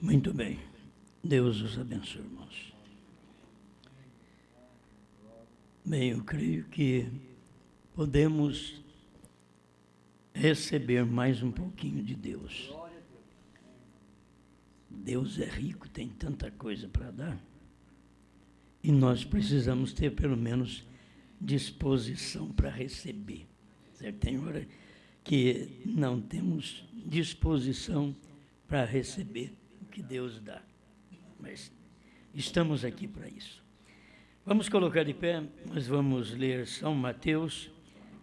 Muito bem. Deus os abençoe, irmãos. Bem, eu creio que podemos receber mais um pouquinho de Deus. Deus é rico, tem tanta coisa para dar. E nós precisamos ter, pelo menos, disposição para receber. Certo? Tem hora que não temos disposição para receber o que Deus dá. Mas estamos aqui para isso. Vamos colocar de pé, nós vamos ler São Mateus,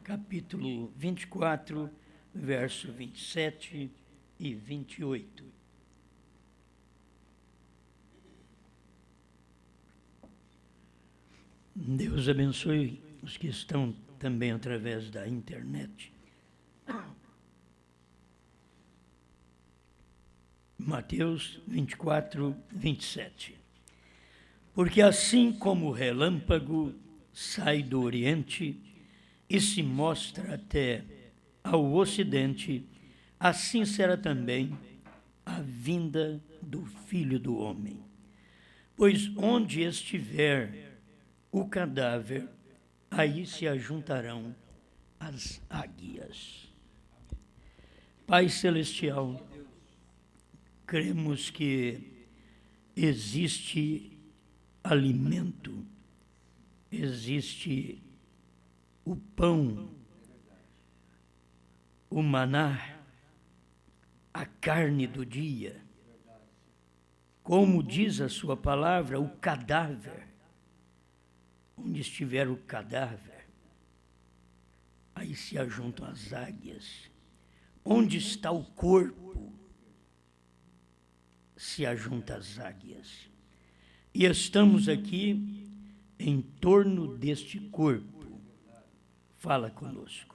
capítulo 24, verso 27 e 28. Deus abençoe os que estão também através da internet. Mateus 24, 27. Porque assim como o relâmpago sai do Oriente e se mostra até ao Ocidente, assim será também a vinda do Filho do Homem. Pois onde estiver o cadáver, aí se ajuntarão as águias. Pai Celestial, cremos que existe alimento, existe o pão, o maná, a carne do dia. Como diz a sua palavra, o cadáver. Onde estiver o cadáver, aí se ajuntam as águias. Onde está o corpo, se ajuntam as águias. E estamos aqui em torno deste corpo. Fala conosco,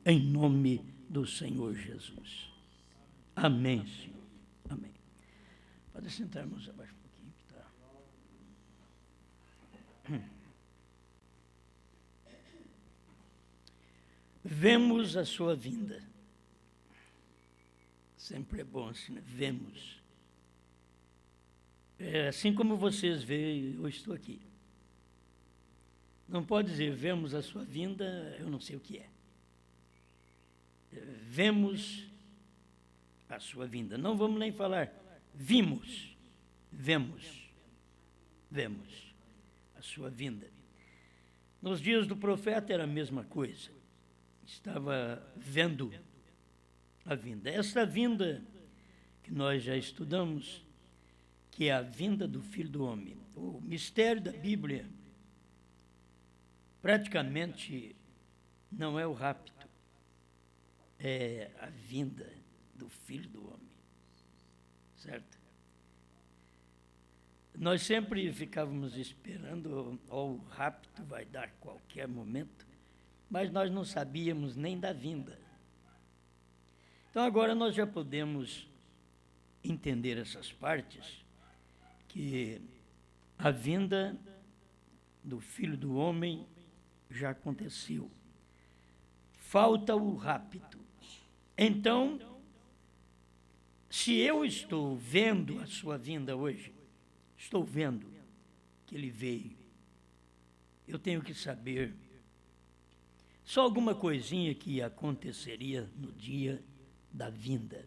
em nome do Senhor Jesus. Amém, Senhor. Amém. Pode sentar, irmãos, abaixo um pouquinho que está. Vemos a sua vinda. Sempre é bom assim, né? Vemos. Assim como vocês veem, eu estou aqui. Não pode dizer, vemos a sua vinda, eu não sei o que é. Vemos a sua vinda. Não vamos nem falar, vimos, vemos a sua vinda. Nos dias do profeta era a mesma coisa. Estava vendo a vinda. Essa vinda que nós já estudamos, que é a vinda do Filho do Homem. O mistério da Bíblia praticamente não é o rapto, é a vinda do Filho do Homem, certo? Nós sempre ficávamos esperando, o rapto vai dar a qualquer momento, mas nós não sabíamos nem da vinda. Então agora nós já podemos entender essas partes, que a vinda do Filho do Homem já aconteceu. Falta o rapto. Então, se eu estou vendo a sua vinda hoje, estou vendo que ele veio, eu tenho que saber só alguma coisinha que aconteceria no dia da vinda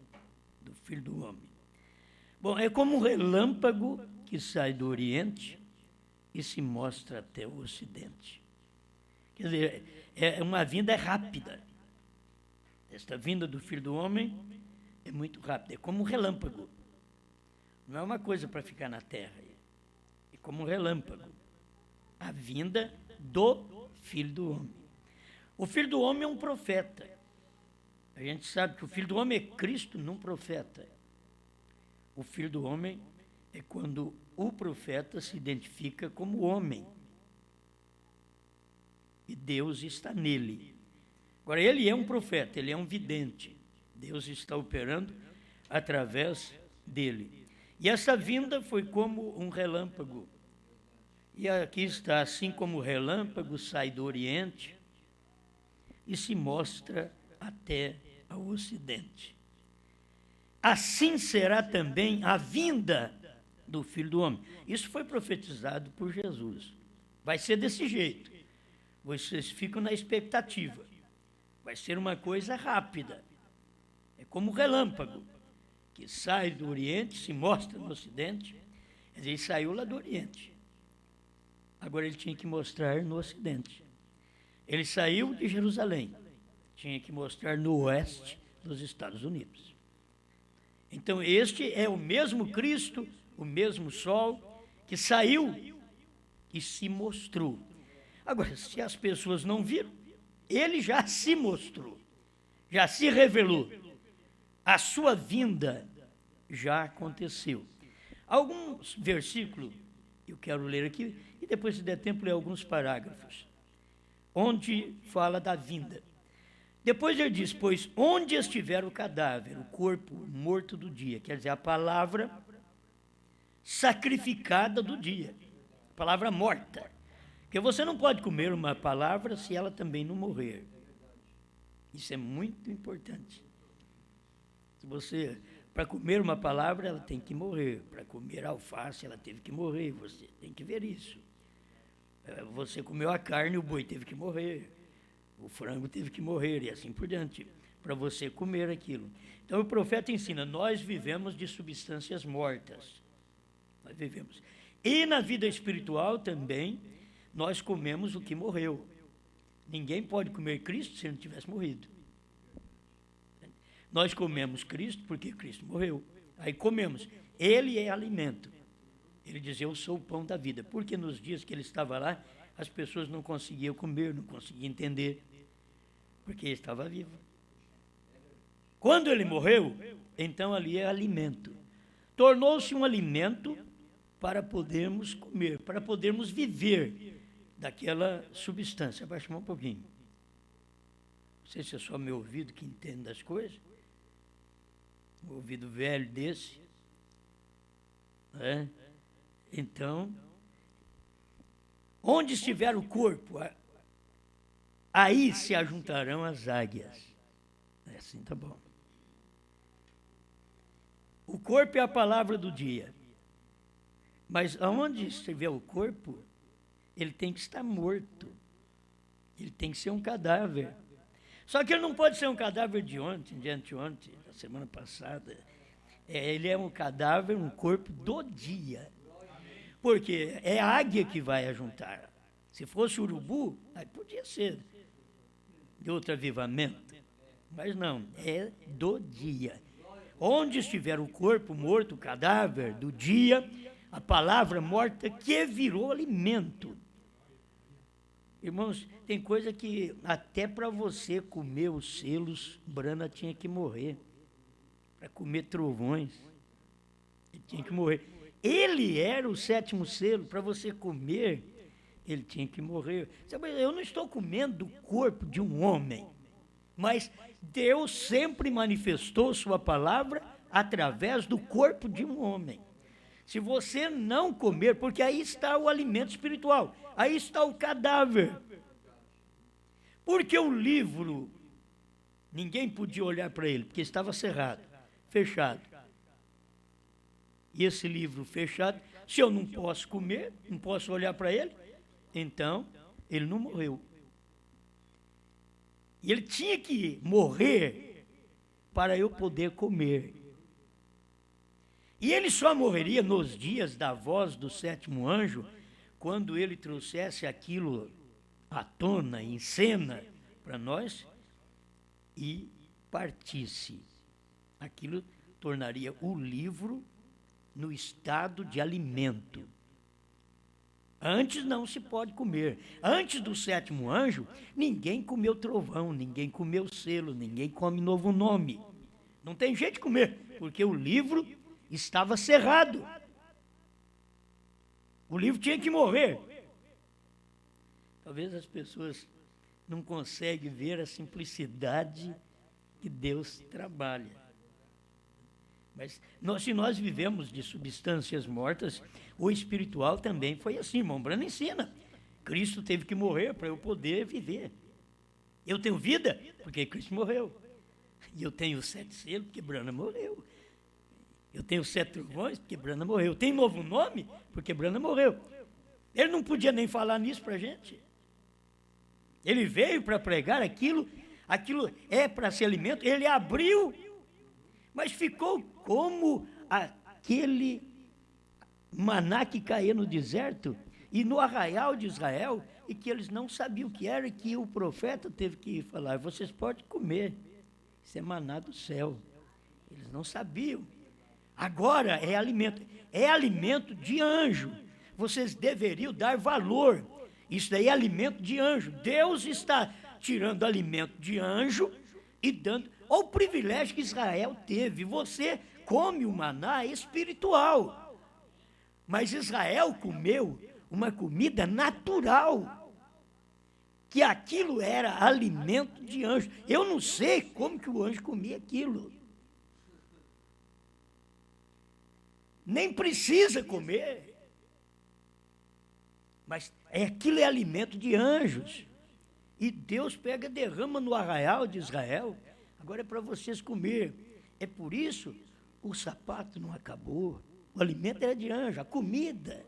do Filho do Homem. Bom, é como um relâmpago que sai do Oriente e se mostra até o Ocidente. Quer dizer, é uma vinda rápida. Esta vinda do Filho do Homem é muito rápida, é como um relâmpago. Não é uma coisa para ficar na terra, é como um relâmpago. A vinda do Filho do Homem. O Filho do Homem é um profeta. A gente sabe que o Filho do Homem é Cristo, não profeta. O Filho do Homem é quando o profeta se identifica como homem. E Deus está nele. Agora, ele é um profeta, ele é um vidente. Deus está operando através dele. E essa vinda foi como um relâmpago. E aqui está, assim como o relâmpago sai do Oriente e se mostra até ao Ocidente. assim será também a vinda do Filho do Homem. Isso foi profetizado por Jesus. Vai ser desse jeito. Vocês ficam na expectativa. Vai ser uma coisa rápida. É como o relâmpago, que sai do Oriente, se mostra no Ocidente. Ele saiu lá do Oriente. Agora ele tinha que mostrar no Ocidente. Ele saiu de Jerusalém. Tinha que mostrar no Oeste dos Estados Unidos. Então, este é o mesmo Cristo, o mesmo Sol, que saiu e se mostrou. Agora, se as pessoas não viram, ele já se mostrou, já se revelou. A sua vinda já aconteceu. Alguns versículos eu quero ler aqui, e depois, se der tempo, ler alguns parágrafos, onde fala da vinda. Depois ele diz, pois onde estiver o cadáver, o corpo morto do dia, quer dizer, a palavra sacrificada do dia, a palavra morta. Porque você não pode comer uma palavra se ela também não morrer. Isso é muito importante. Se você, para comer uma palavra, ela tem que morrer. Para comer alface, ela teve que morrer. Você tem que ver isso. Você comeu a carne, o boi teve que morrer. O frango teve que morrer e assim por diante, para você comer aquilo. Então o profeta ensina, nós vivemos de substâncias mortas. Nós vivemos. E na vida espiritual também, nós comemos o que morreu. Ninguém pode comer Cristo se não tivesse morrido. Nós comemos Cristo porque Cristo morreu. Aí comemos. Ele é alimento. Ele diz, eu sou o pão da vida. Porque nos dias que ele estava lá, as pessoas não conseguiam comer, não conseguiam entender. Porque ele estava vivo. Quando ele morreu, então ali é alimento. Tornou-se um alimento para podermos comer, para podermos viver daquela substância. Abaixa um pouquinho. Não sei se é só meu ouvido que entende das coisas. Um ouvido velho desse. Então, onde estiver o corpo, aí se ajuntarão as águias. Assim tá bom. O corpo é a palavra do dia. Mas aonde estiver o corpo, ele tem que estar morto. Ele tem que ser um cadáver. Só que ele não pode ser um cadáver de ontem, de anteontem, da semana passada. Ele é um cadáver, um corpo do dia. Porque é a águia que vai ajuntar. Se fosse urubu, aí podia ser de outro avivamento. Mas não, é do dia. Onde estiver o corpo morto, o cadáver do dia, a palavra morta que virou alimento. Irmãos, tem coisa que até para você comer os selos, Brana tinha que morrer. Para comer trovões, ele tinha que morrer. Ele era o sétimo selo, para você comer, ele tinha que morrer. Eu não estou comendo o corpo de um homem, mas Deus sempre manifestou sua palavra através do corpo de um homem. Se você não comer, porque aí está o alimento espiritual, aí está o cadáver. Porque o livro, ninguém podia olhar para ele, porque estava cerrado, fechado. E esse livro fechado, se eu não posso comer, não posso olhar para ele, então ele não morreu. E ele tinha que morrer para eu poder comer. E ele só morreria nos dias da voz do sétimo anjo, quando ele trouxesse aquilo à tona, em cena, para nós, e partisse. Aquilo tornaria o livro no estado de alimento. Antes não se pode comer. Antes do sétimo anjo, ninguém comeu trovão, ninguém comeu selo, ninguém come novo nome. Não tem jeito de comer, porque o livro estava cerrado. O livro tinha que morrer. Talvez as pessoas não conseguem ver a simplicidade que Deus trabalha. Mas se nós vivemos de substâncias mortas, o espiritual também foi assim, irmão Brana ensina. Cristo teve que morrer para eu poder viver. Eu tenho vida porque Cristo morreu. E eu tenho 7 selos porque Brana morreu. Eu tenho 7 trovões porque Brana morreu. Tem novo nome porque Brana morreu. Ele não podia nem falar nisso para a gente. Ele veio para pregar aquilo é para ser alimento. Ele abriu, mas ficou como aquele maná que caía no deserto e no arraial de Israel, e que eles não sabiam o que era, e que o profeta teve que falar: vocês podem comer, isso é maná do céu. Eles não sabiam. Agora é alimento de anjo. Vocês deveriam dar valor. Isso daí é alimento de anjo. Deus está tirando alimento de anjo e dando. Olha o privilégio que Israel teve. Você come o maná espiritual. Mas Israel comeu uma comida natural, que aquilo era alimento de anjo. Eu não sei como que o anjo comia aquilo. Nem precisa comer. Mas aquilo é alimento de anjos. E Deus pega e derrama no arraial de Israel. Agora é para vocês comer. É por isso o sapato não acabou. O alimento era de anjo, a comida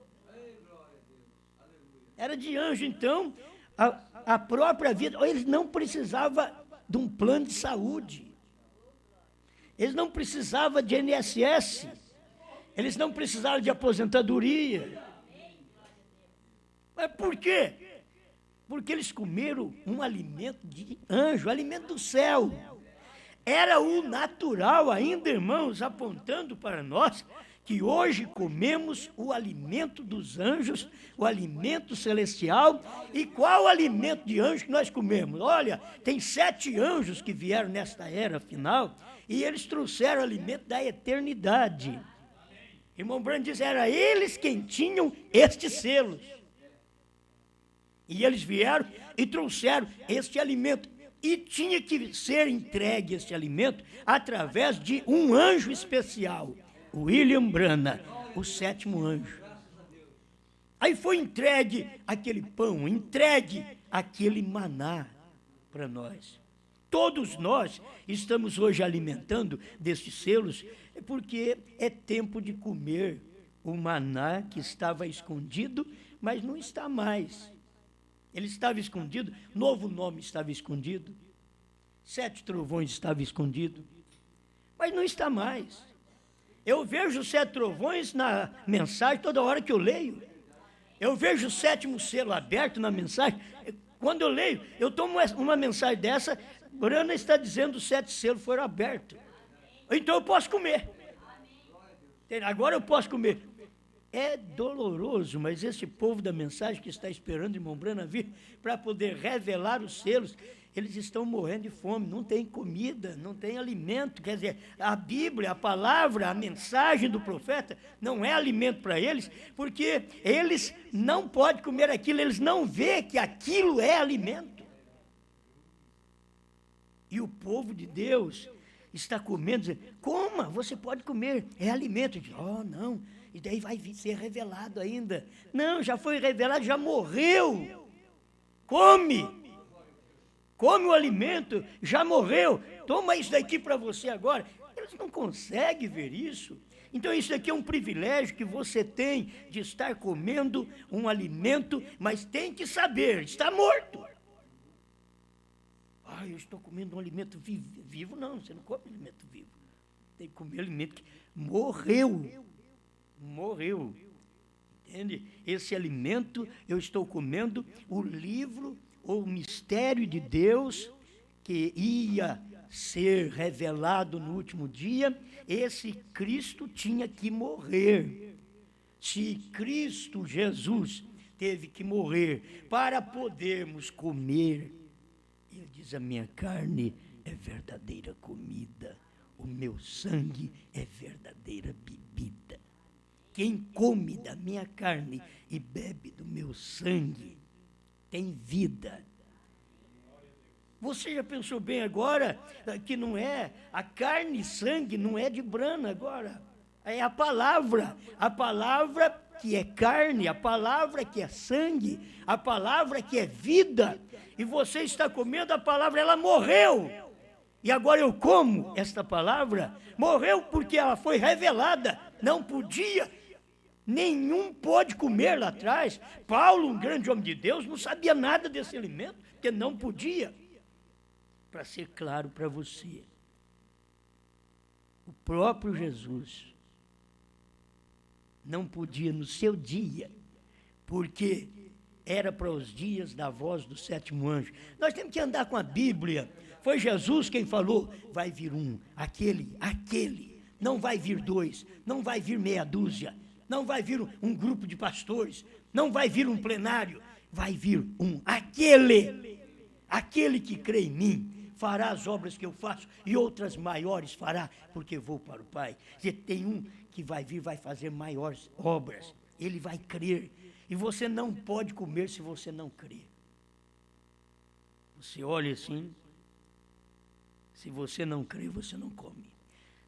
era de anjo. Então, a própria vida, eles não precisavam de um plano de saúde. Eles não precisavam de INSS. Eles não precisavam de aposentadoria. Mas por quê? Porque eles comeram um alimento de anjo, alimento do céu. Era o natural ainda, irmãos, apontando para nós que hoje comemos o alimento dos anjos, o alimento celestial. E qual o alimento de anjo que nós comemos? Olha, tem 7 anjos que vieram nesta era final e eles trouxeram o alimento da eternidade. Irmão Branham diz, era eles quem tinham estes selos. E eles vieram e trouxeram este alimento. E tinha que ser entregue este alimento através de um anjo especial, William Branham, o 7º anjo. Aí foi entregue aquele pão, entregue aquele maná para nós. Todos nós estamos hoje alimentando destes selos, porque é tempo de comer o maná que estava escondido, mas não está mais. Ele estava escondido, novo nome estava escondido, 7 trovões estava escondido, mas não está mais. Eu vejo 7 trovões na mensagem toda hora que eu leio. Eu vejo o 7º selo aberto na mensagem. Quando eu leio, eu tomo uma mensagem dessa, Brana está dizendo os 7 selos foram abertos. Então eu posso comer. Agora eu posso comer. É doloroso, mas esse povo da mensagem que está esperando o irmão Brana vir para poder revelar os selos, eles estão morrendo de fome, não tem comida, não tem alimento. Quer dizer, a Bíblia, a palavra, a mensagem do profeta não é alimento para eles, porque eles não podem comer aquilo, eles não veem que aquilo é alimento. E o povo de Deus está comendo, dizendo, coma, você pode comer, é alimento. Diz, oh, não. E daí vai ser revelado ainda. Não, já foi revelado, já morreu. Come o alimento, já morreu. Toma isso daqui para você agora. Eles não conseguem ver isso. Então isso daqui é um privilégio que você tem de estar comendo um alimento, mas tem que saber, está morto. Ah, eu estou comendo um alimento vivo. Não, você não come alimento vivo. Tem que comer alimento que morreu. Entende? Esse alimento, eu estou comendo o livro, ou o mistério de Deus, que ia ser revelado no último dia. Esse Cristo tinha que morrer. Se Cristo Jesus teve que morrer para podermos comer, ele diz, a minha carne é verdadeira comida, o meu sangue é verdadeira bebida. Quem come da minha carne e bebe do meu sangue tem vida. Você já pensou bem agora que não é, a carne e sangue não é de Brana agora, é a palavra que é carne, a palavra que é sangue, a palavra que é vida, e você está comendo a palavra, ela morreu, e agora eu como esta palavra, morreu porque ela foi revelada, não podia, nenhum pode comer lá atrás. Paulo, um grande homem de Deus, não sabia nada desse alimento, porque não podia. Para ser claro para você, o próprio Jesus não podia no seu dia, porque era para os dias da voz do sétimo anjo. Nós temos que andar com a Bíblia. Foi Jesus quem falou, vai vir um, aquele, não vai vir dois, não vai vir meia dúzia, não vai vir um grupo de pastores, não vai vir um plenário, vai vir um, aquele que crê em mim, fará as obras que eu faço e outras maiores fará, porque vou para o Pai. E tem um que vai vir, vai fazer maiores obras, ele vai crer, e você não pode comer se você não crer. Você olha assim, se você não crê, você não come.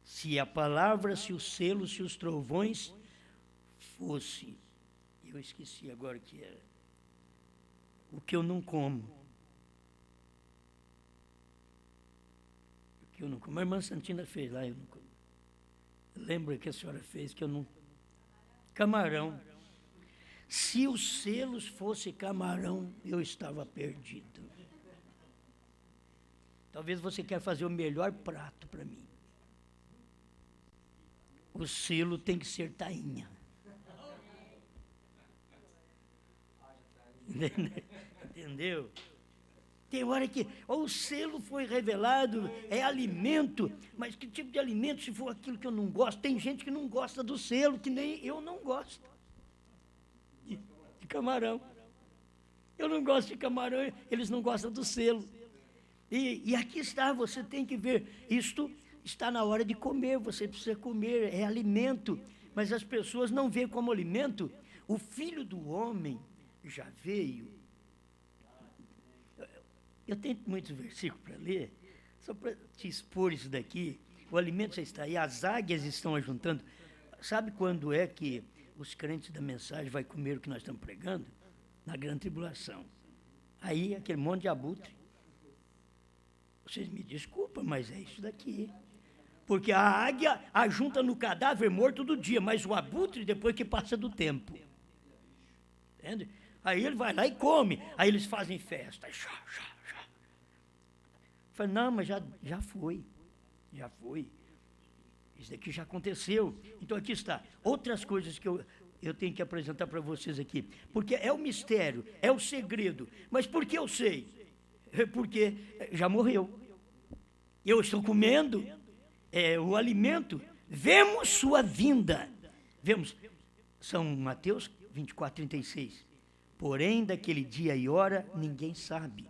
Se a palavra, se o selo, se os trovões fosse, eu esqueci agora o que era, o que eu não como. O que eu não como. A irmã Santina fez lá, eu não como. Lembra que a senhora fez que eu não... Camarão. Se os selos fossem camarão, eu estava perdido. Talvez você quer fazer o melhor prato para mim. O selo tem que ser tainha. Entendeu? Tem hora que o selo foi revelado, é alimento, mas que tipo de alimento se for aquilo que eu não gosto? Tem gente que não gosta do selo, que nem eu não gosto. De camarão. Eu não gosto de camarão, eles não gostam do selo. E aqui está, você tem que ver, isto está na hora de comer, você precisa comer, é alimento, mas as pessoas não veem como alimento. O Filho do Homem já veio. Eu tenho muitos versículos para ler, só para te expor isso daqui. O alimento já está aí, as águias estão ajuntando. Sabe quando é que os crentes da mensagem vão comer o que nós estamos pregando? Na grande tribulação. Aí, aquele monte de abutre. Vocês me desculpam, mas é isso daqui. Porque a águia ajunta no cadáver morto do dia, mas o abutre depois que passa do tempo. Entende? Aí ele vai lá e come. Aí eles fazem festa. Falei, não, mas já foi. Já foi. Isso daqui já aconteceu. Então aqui está. Outras coisas que eu tenho que apresentar para vocês aqui. Porque é o mistério, é o segredo. Mas por que eu sei? Porque já morreu. Eu estou comendo o alimento. Vemos sua vinda. Vemos. São Mateus 24:36. Porém, daquele dia e hora, ninguém sabe.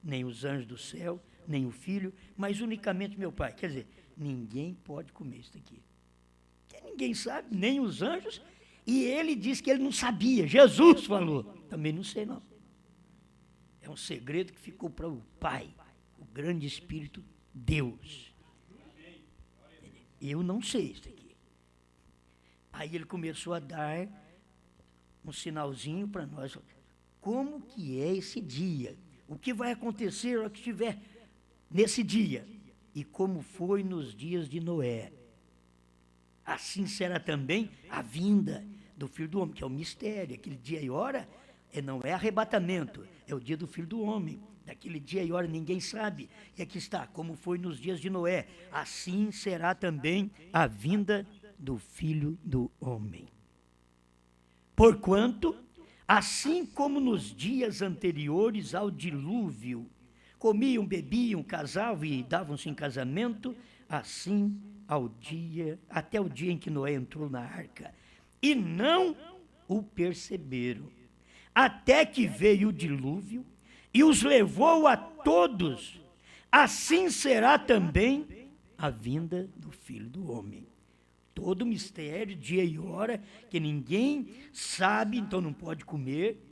Nem os anjos do céu, nem o Filho, mas unicamente meu Pai. Quer dizer, ninguém pode comer isso aqui. Ninguém sabe, nem os anjos. E ele disse que ele não sabia. Jesus falou. Também não sei, não. É um segredo que ficou para o Pai, o grande Espírito, Deus. Eu não sei isso aqui. Aí ele começou a dar um sinalzinho para nós. Como que é esse dia? O que vai acontecer na hora que estiver nesse dia? E como foi nos dias de Noé. Assim será também a vinda do Filho do Homem, que é o mistério. Aquele dia e hora não é arrebatamento, é o dia do Filho do Homem. Daquele dia e hora ninguém sabe. E aqui está, como foi nos dias de Noé, assim será também a vinda do Filho do Homem. Porquanto, assim como nos dias anteriores ao dilúvio, comiam, bebiam, casavam e davam-se em casamento, assim até o dia em que Noé entrou na arca. E não o perceberam, até que veio o dilúvio e os levou a todos. Assim será também a vinda do Filho do Homem. Todo mistério, dia e hora, que ninguém sabe, então não pode comer.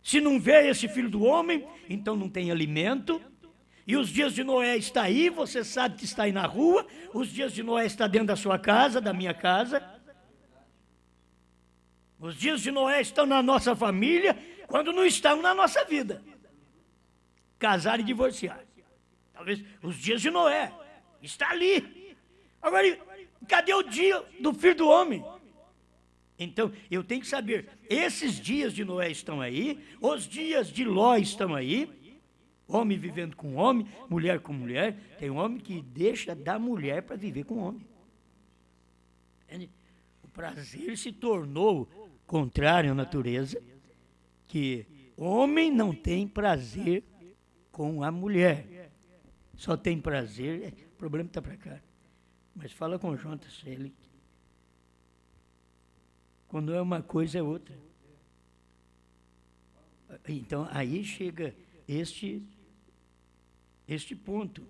Se não vê esse Filho do Homem, então não tem alimento. E os dias de Noé está aí, você sabe que está aí na rua. Os dias de Noé está dentro da sua casa, da minha casa. Os dias de Noé estão na nossa família, quando não estão na nossa vida. Casar e divorciar. Talvez os dias de Noé. Está ali. Agora, cadê o dia do Filho do Homem? Então, eu tenho que saber, esses dias de Noé estão aí, os dias de Ló estão aí, homem vivendo com homem, mulher com mulher. Tem homem que deixa da mulher para viver com homem. Entende? O prazer se tornou contrário à natureza, que homem não tem prazer com a mulher. Só tem prazer, o problema está para cá. Mas fala com o Jonas, ele... Quando é uma coisa, é outra. Então, aí chega este ponto.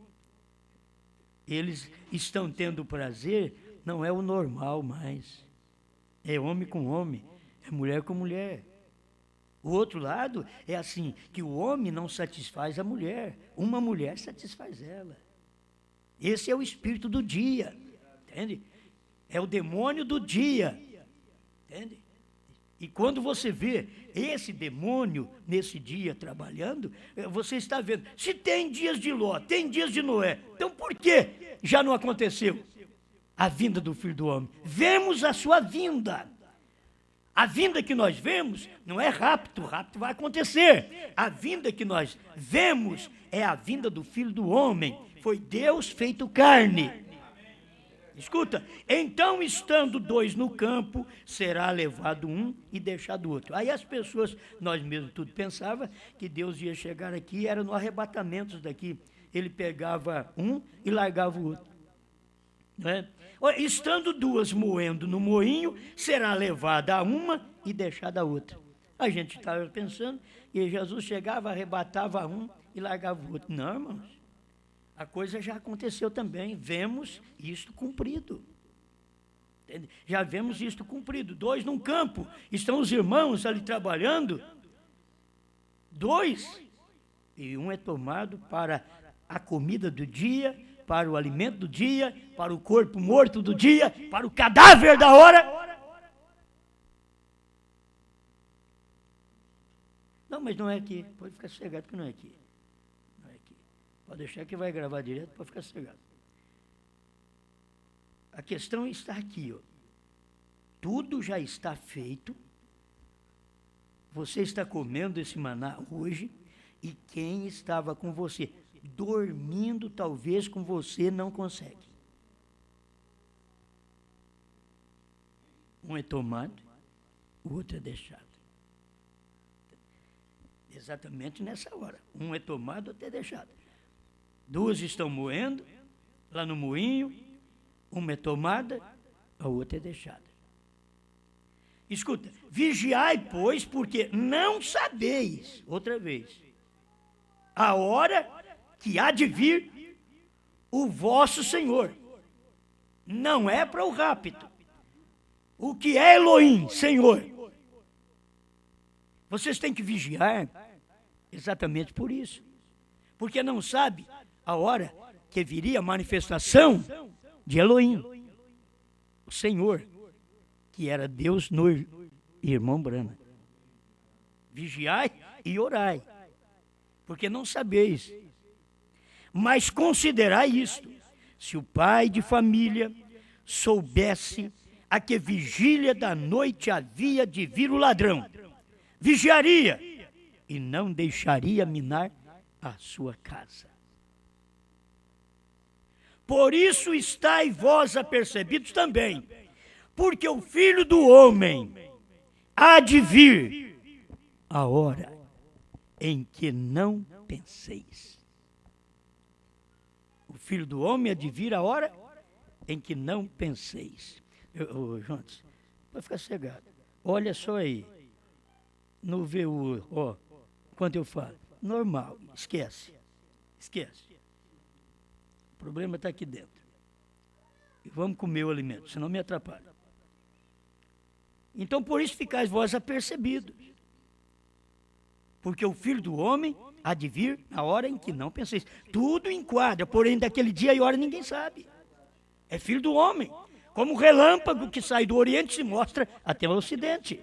Eles estão tendo prazer, não é o normal mais. É homem com homem, é mulher com mulher. O outro lado é assim, que o homem não satisfaz a mulher, uma mulher satisfaz ela. Esse é o espírito do dia, entende? É o demônio do dia. Entende? E quando você vê esse demônio nesse dia trabalhando, você está vendo, se tem dias de Ló, tem dias de Noé, então por que já não aconteceu a vinda do Filho do Homem? Vemos a sua vinda. A vinda que nós vemos não é rapto, o rapto vai acontecer. A vinda que nós vemos é a vinda do Filho do Homem. Foi Deus feito carne. Escuta, então estando dois no campo, será levado um e deixado o outro. Aí as pessoas, nós mesmos tudo pensava que Deus ia chegar aqui, era no arrebatamento daqui. Ele pegava um e largava o outro. Né? Estando duas moendo no moinho, será levada uma e deixada a outra. A gente estava pensando que Jesus chegava, arrebatava um e largava o outro. Não, irmãos. A coisa já aconteceu também, vemos isto cumprido. Entende? Já vemos isto cumprido. Dois num campo, estão os irmãos ali trabalhando, dois, e um é tomado para a comida do dia, para o alimento do dia, para o corpo morto do dia, para o cadáver da hora. Não, mas não é aqui, pode ficar sossegado que não é aqui. Pode deixar que vai gravar direto para ficar sossegado. A questão está aqui, ó. Tudo já está feito. Você está comendo esse maná hoje e quem estava com você dormindo talvez com você não consegue. Um é tomado, o outro é deixado. Exatamente nessa hora. Um é tomado, outro é deixado. Duas estão moendo, lá no moinho, uma é tomada, a outra é deixada. Escuta, vigiai, pois, porque não sabeis, outra vez, a hora que há de vir o vosso Senhor. Não é para o rapto. O que é Elohim, Senhor? Vocês têm que vigiar exatamente por isso. Porque não sabe a hora que viria a manifestação de Elohim, o Senhor, que era Deus no irmão Branham. Vigiai e orai, porque não sabeis. Mas considerai isto: se o pai de família soubesse a que vigília da noite havia de vir o ladrão, vigiaria e não deixaria minar a sua casa. Por isso estai vós apercebidos também, porque o Filho do Homem há de vir a hora em que não penseis. O Filho do Homem há de vir a hora em que não penseis. Jonas, vai ficar cegado. Olha só aí, no VU, ó, quando eu falo, normal, esquece. O problema está aqui dentro. E vamos comer o alimento, senão me atrapalha. Então, por isso ficais vós apercebidos. Porque o Filho do Homem há de vir na hora em que não penseis. Tudo enquadra, porém daquele dia e hora ninguém sabe. É Filho do Homem. Como o relâmpago que sai do Oriente se mostra até o Ocidente.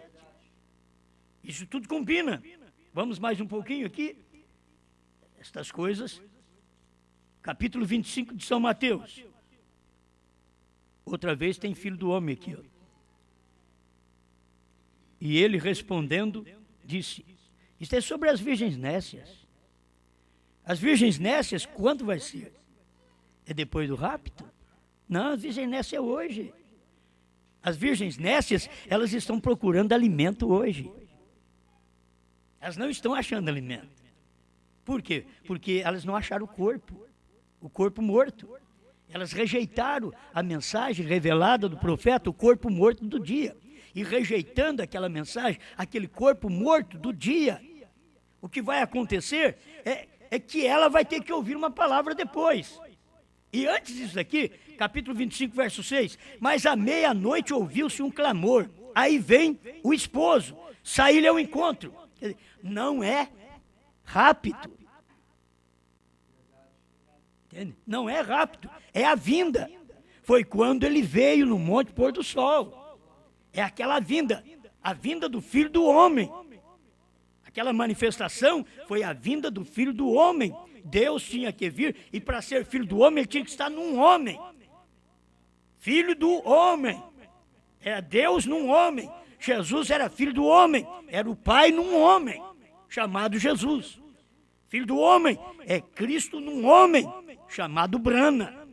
Isso tudo combina. Vamos mais um pouquinho aqui. Estas coisas capítulo 25 de São Mateus. Outra vez tem filho do homem aqui, ó. E ele respondendo, disse, isto é sobre as virgens nécias. As virgens nécias, quando vai ser? É depois do rapto? Não, as virgens nécias é hoje. As virgens nécias, elas estão procurando alimento hoje. Elas não estão achando alimento. Por quê? Porque elas não acharam o corpo morto. Elas rejeitaram a mensagem revelada do profeta, o corpo morto do dia. E rejeitando aquela mensagem, aquele corpo morto do dia, o que vai acontecer é que ela vai ter que ouvir uma palavra depois. E antes disso aqui, capítulo 25, verso 6, mas à meia-noite ouviu-se um clamor, aí vem o esposo, sair-lhe ao encontro. Não é rápido. Entende? Não é rápido, é a vinda. Foi quando ele veio no Monte Pôr do Sol. É aquela vinda, a vinda do Filho do Homem. Aquela manifestação foi a vinda do Filho do Homem. Deus tinha que vir, e para ser Filho do Homem, ele tinha que estar num homem. Filho do Homem. Era Deus num homem. Jesus era Filho do Homem. Era o Pai num homem, chamado Jesus. Filho do Homem é Cristo num homem, chamado Brana.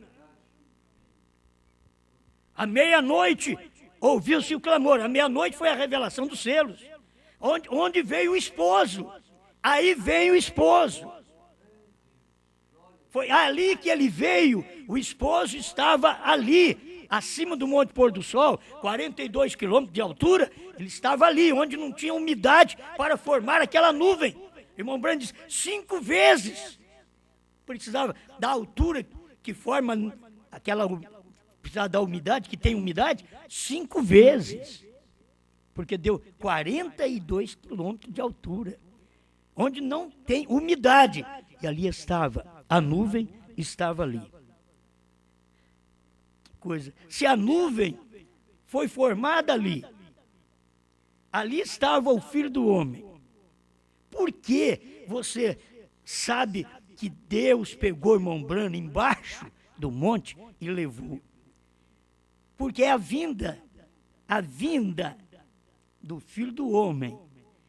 À meia-noite, ouviu-se o clamor. À meia-noite foi a revelação dos selos. Onde veio o esposo. Aí veio o esposo. Foi ali que ele veio. O esposo estava ali, acima do Monte Pôr do Sol, 42 quilômetros de altura. Ele estava ali, onde não tinha umidade para formar aquela nuvem. Irmão Brando diz, 5 vezes. Precisava da altura que forma aquela, precisava da umidade, que tem umidade, 5 vezes. Porque deu 42 quilômetros de altura, onde não tem umidade. E ali estava, a nuvem estava ali. Que coisa, se a nuvem foi formada ali, ali estava o Filho do Homem. Por que você sabe que Deus pegou o irmão Brano embaixo do monte e levou? Porque é a vinda do Filho do Homem.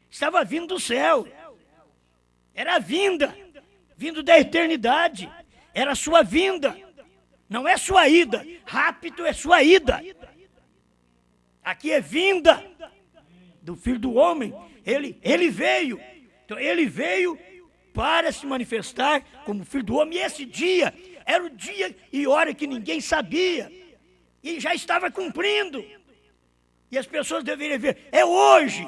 Estava vindo do céu. Era a vinda, vindo da eternidade. Era a sua vinda. Não é sua ida. Rápido é sua ida. Aqui é vinda do Filho do Homem. Ele veio. Então, ele veio para se manifestar como Filho do Homem. E esse dia era o dia e hora que ninguém sabia. E já estava cumprindo. E as pessoas deveriam ver, é hoje,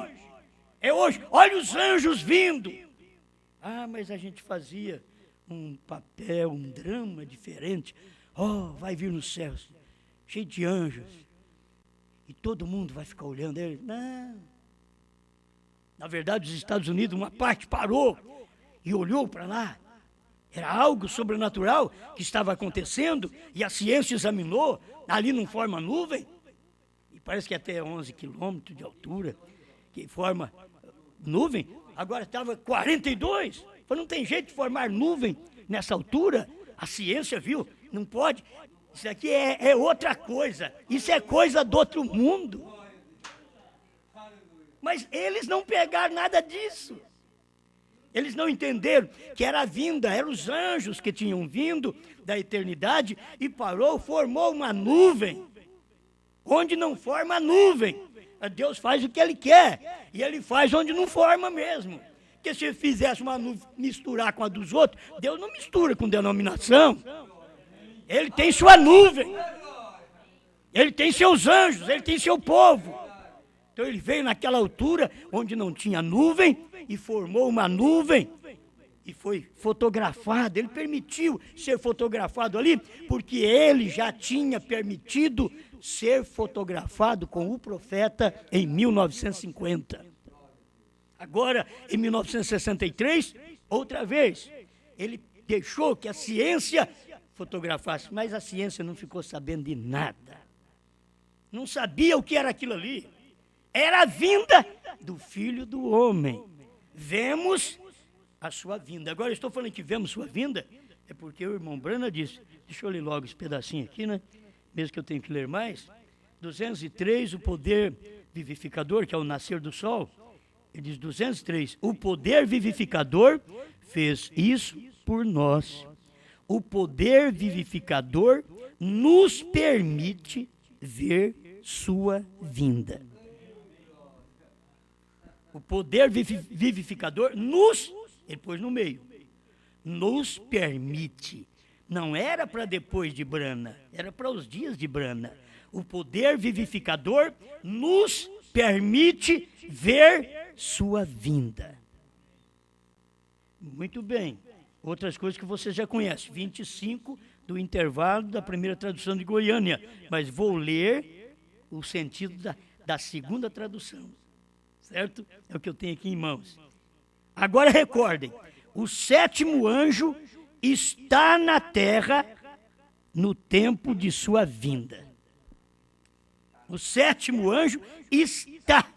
olha os anjos vindo. Ah, mas a gente fazia um papel, um drama diferente. Oh, vai vir nos céus, cheio de anjos. E todo mundo vai ficar olhando ele. Não. Na verdade, os Estados Unidos, uma parte parou e olhou para lá. Era algo sobrenatural que estava acontecendo e a ciência examinou, ali não forma nuvem. Parece que até 11 quilômetros de altura, que forma nuvem, agora estava 42. Falei, não tem jeito de formar nuvem nessa altura. A ciência viu, não pode. Isso aqui é outra coisa. Isso é coisa do outro mundo. Mas eles não pegaram nada disso. Eles não entenderam que era a vinda, eram os anjos que tinham vindo da eternidade e parou, formou uma nuvem. Onde não forma nuvem, Deus faz o que Ele quer, e Ele faz onde não forma mesmo. Porque se Ele fizesse uma nuvem misturar com a dos outros, Deus não mistura com denominação. Ele tem sua nuvem, Ele tem seus anjos, Ele tem seu povo. Então Ele veio naquela altura, onde não tinha nuvem, e formou uma nuvem, e foi fotografado. Ele permitiu ser fotografado ali, porque Ele já tinha permitido ser fotografado com o profeta em 1950. Agora, em 1963, outra vez, ele deixou que a ciência fotografasse, mas a ciência não ficou sabendo de nada. Não sabia o que era aquilo ali. Era a vinda do Filho do Homem. Vemos a sua vinda. Agora, eu estou falando que vemos sua vinda, É porque o irmão Brana disse, deixa eu ler logo esse pedacinho aqui, né? Mesmo que eu tenha que ler mais. 203, o poder vivificador, que é o nascer do sol. Ele diz 203, o poder vivificador fez isso por nós. O poder vivificador nos permite ver sua vinda. O poder vivificador ele pôs no meio, nos permite. Não era para depois de Brana, era para os dias de Brana. O poder vivificador nos permite ver sua vinda. Muito bem. Outras coisas que você já conhece. 25 do intervalo da primeira tradução de Goiânia. Mas vou ler o sentido da segunda tradução. Certo? É o que eu tenho aqui em mãos. Agora recordem. O sétimo anjo está na terra no tempo de sua vinda. O sétimo anjo está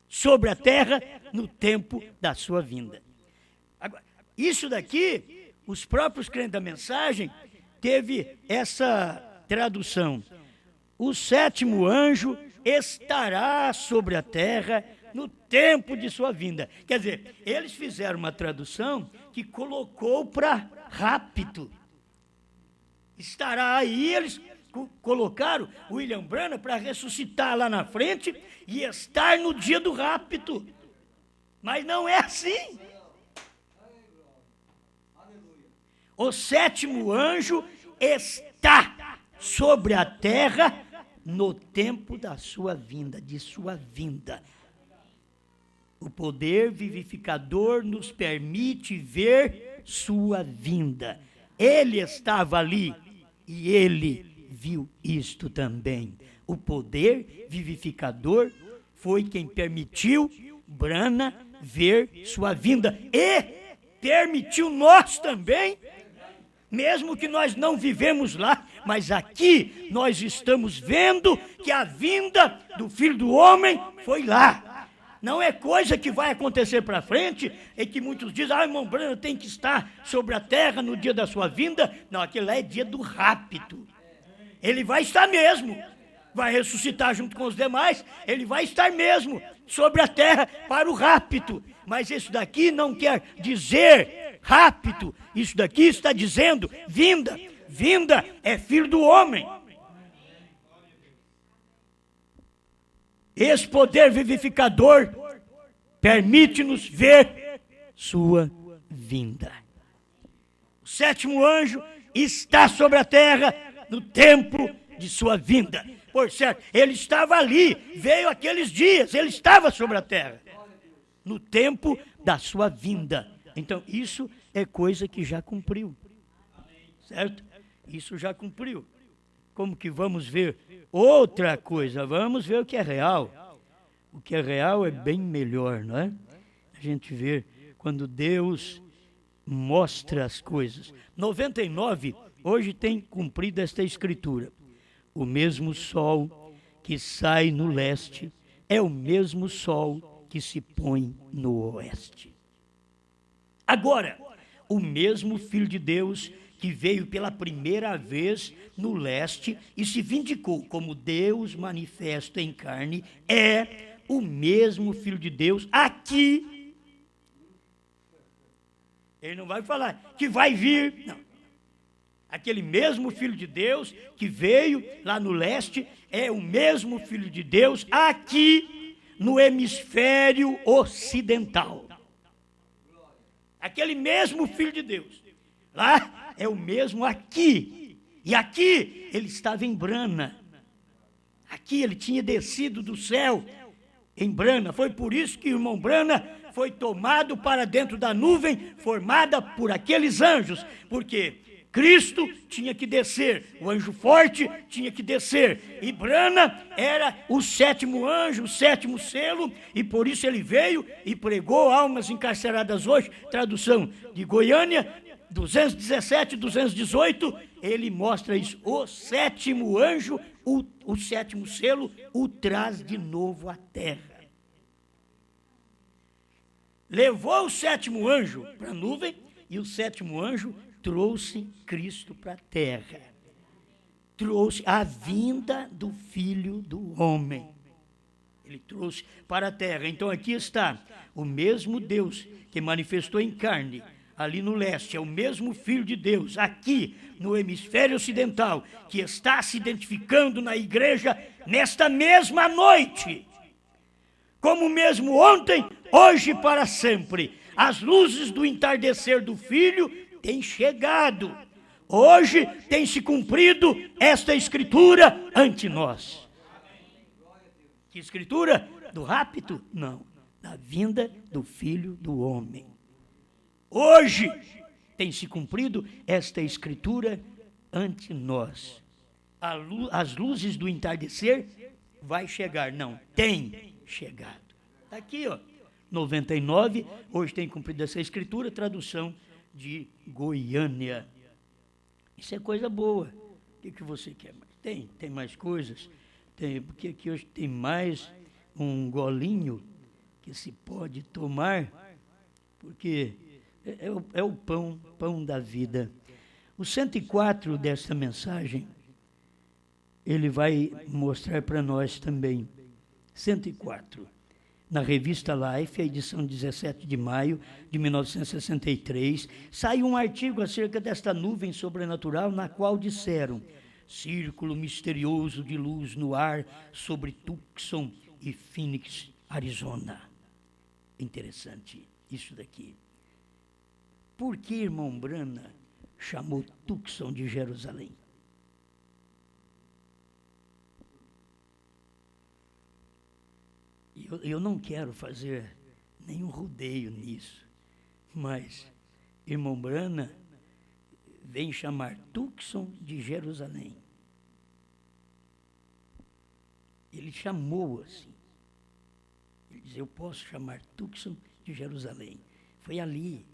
sobre a terra no tempo da sua vinda. Agora, isso daqui, os próprios crentes da mensagem, teve essa tradução. O sétimo anjo estará sobre a terra no tempo de sua vinda. Quer dizer, eles fizeram uma tradução que colocou para rápido. Estará aí, eles colocaram o William Branham para ressuscitar lá na frente e estar no dia do rapto. Mas não é assim. O sétimo anjo está sobre a terra no tempo da sua vinda, de sua vinda. O poder vivificador nos permite ver sua vinda. Ele estava ali e ele viu isto também. O poder vivificador foi quem permitiu Brana ver sua vinda e permitiu nós também, mesmo que nós não vivemos lá, mas aqui nós estamos vendo que a vinda do Filho do Homem foi lá. Não é coisa que vai acontecer para frente, e que muitos dizem, irmão Branham tem que estar sobre a terra no dia da sua vinda. Não, aquele lá é dia do rapto. Ele vai estar mesmo, vai ressuscitar junto com os demais, ele vai estar mesmo sobre a terra para o rapto. Mas isso daqui não quer dizer rapto, isso daqui está dizendo vinda. Vinda é filho do homem. Esse poder vivificador permite-nos ver sua vinda. O sétimo anjo está sobre a terra no tempo de sua vinda. Por certo, ele estava ali, veio aqueles dias, ele estava sobre a terra, no tempo da sua vinda. Então, isso é coisa que já cumpriu. Certo? Isso já cumpriu. Como que vamos ver outra coisa? Vamos ver o que é real. O que é real é bem melhor, não é? A gente vê quando Deus mostra as coisas. 99, hoje tem cumprido esta escritura. O mesmo sol que sai no leste é o mesmo sol que se põe no oeste. Agora, o mesmo Filho de Deus que veio pela primeira vez no leste e se vindicou como Deus manifesto em carne, é o mesmo Filho de Deus aqui. Ele não vai falar que vai vir, não. Aquele mesmo Filho de Deus que veio lá no leste é o mesmo Filho de Deus aqui no hemisfério ocidental. Aquele mesmo Filho de Deus. Lá é o mesmo aqui. E aqui ele estava em Brana. Aqui ele tinha descido do céu em Brana. Foi por isso que o irmão Brana foi tomado para dentro da nuvem formada por aqueles anjos. Porque Cristo tinha que descer, o anjo forte tinha que descer, e Brana era o sétimo anjo, o sétimo selo, e por isso ele veio e pregou almas encarceradas hoje, tradução de Goiânia, 217, 218, ele mostra isso, o sétimo anjo, o sétimo selo, o traz de novo à terra. Levou o sétimo anjo para a nuvem, e o sétimo anjo trouxe Cristo para a terra. Trouxe a vinda do Filho do Homem. Ele trouxe para a terra. Então aqui está o mesmo Deus que manifestou em carne ali no leste, é o mesmo Filho de Deus aqui no hemisfério ocidental, que está se identificando na igreja nesta mesma noite. Como mesmo ontem, hoje e para sempre. As luzes do entardecer do Filho têm chegado. Hoje tem se cumprido esta escritura ante nós. Que escritura? Do rapto? Não. Da vinda do Filho do Homem. Hoje tem se cumprido esta escritura ante nós. As luzes do entardecer vai chegar. Não, tem chegado. Está aqui, ó. 99, hoje tem cumprido essa escritura, tradução de Goiânia. Isso é coisa boa. O que você quer mais? Tem mais coisas? Tem, porque aqui hoje tem mais um golinho que se pode tomar, porque é o pão da vida. O 104 desta mensagem, ele vai mostrar para nós também. 104. Na revista Life, a edição 17 de maio de 1963, saiu um artigo acerca desta nuvem sobrenatural, na qual disseram: círculo misterioso de luz no ar sobre Tucson e Phoenix, Arizona. Interessante isso daqui. Por que irmão Brana chamou Tucson de Jerusalém? Eu não quero fazer nenhum rodeio nisso, mas irmão Brana vem chamar Tucson de Jerusalém. Ele chamou assim. Ele diz: eu posso chamar Tucson de Jerusalém. Foi ali.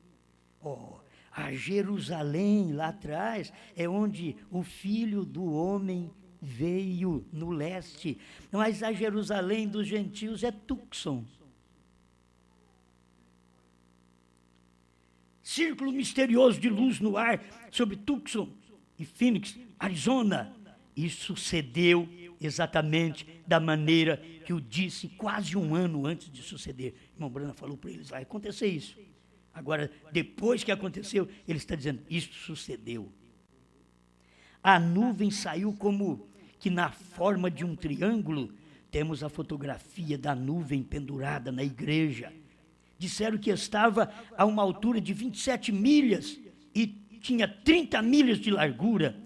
A Jerusalém, lá atrás, é onde o Filho do Homem veio, no leste. Mas a Jerusalém dos gentios é Tucson. Círculo misterioso de luz no ar sobre Tucson e Phoenix, Arizona. Isso sucedeu exatamente da maneira que eu disse quase um ano antes de suceder. Irmão Brana falou para eles: vai acontecer isso. Agora, depois que aconteceu, ele está dizendo: isso sucedeu. A nuvem saiu como que na forma de um triângulo. Temos a fotografia da nuvem pendurada na igreja. Disseram que estava a uma altura de 27 milhas e tinha 30 milhas de largura.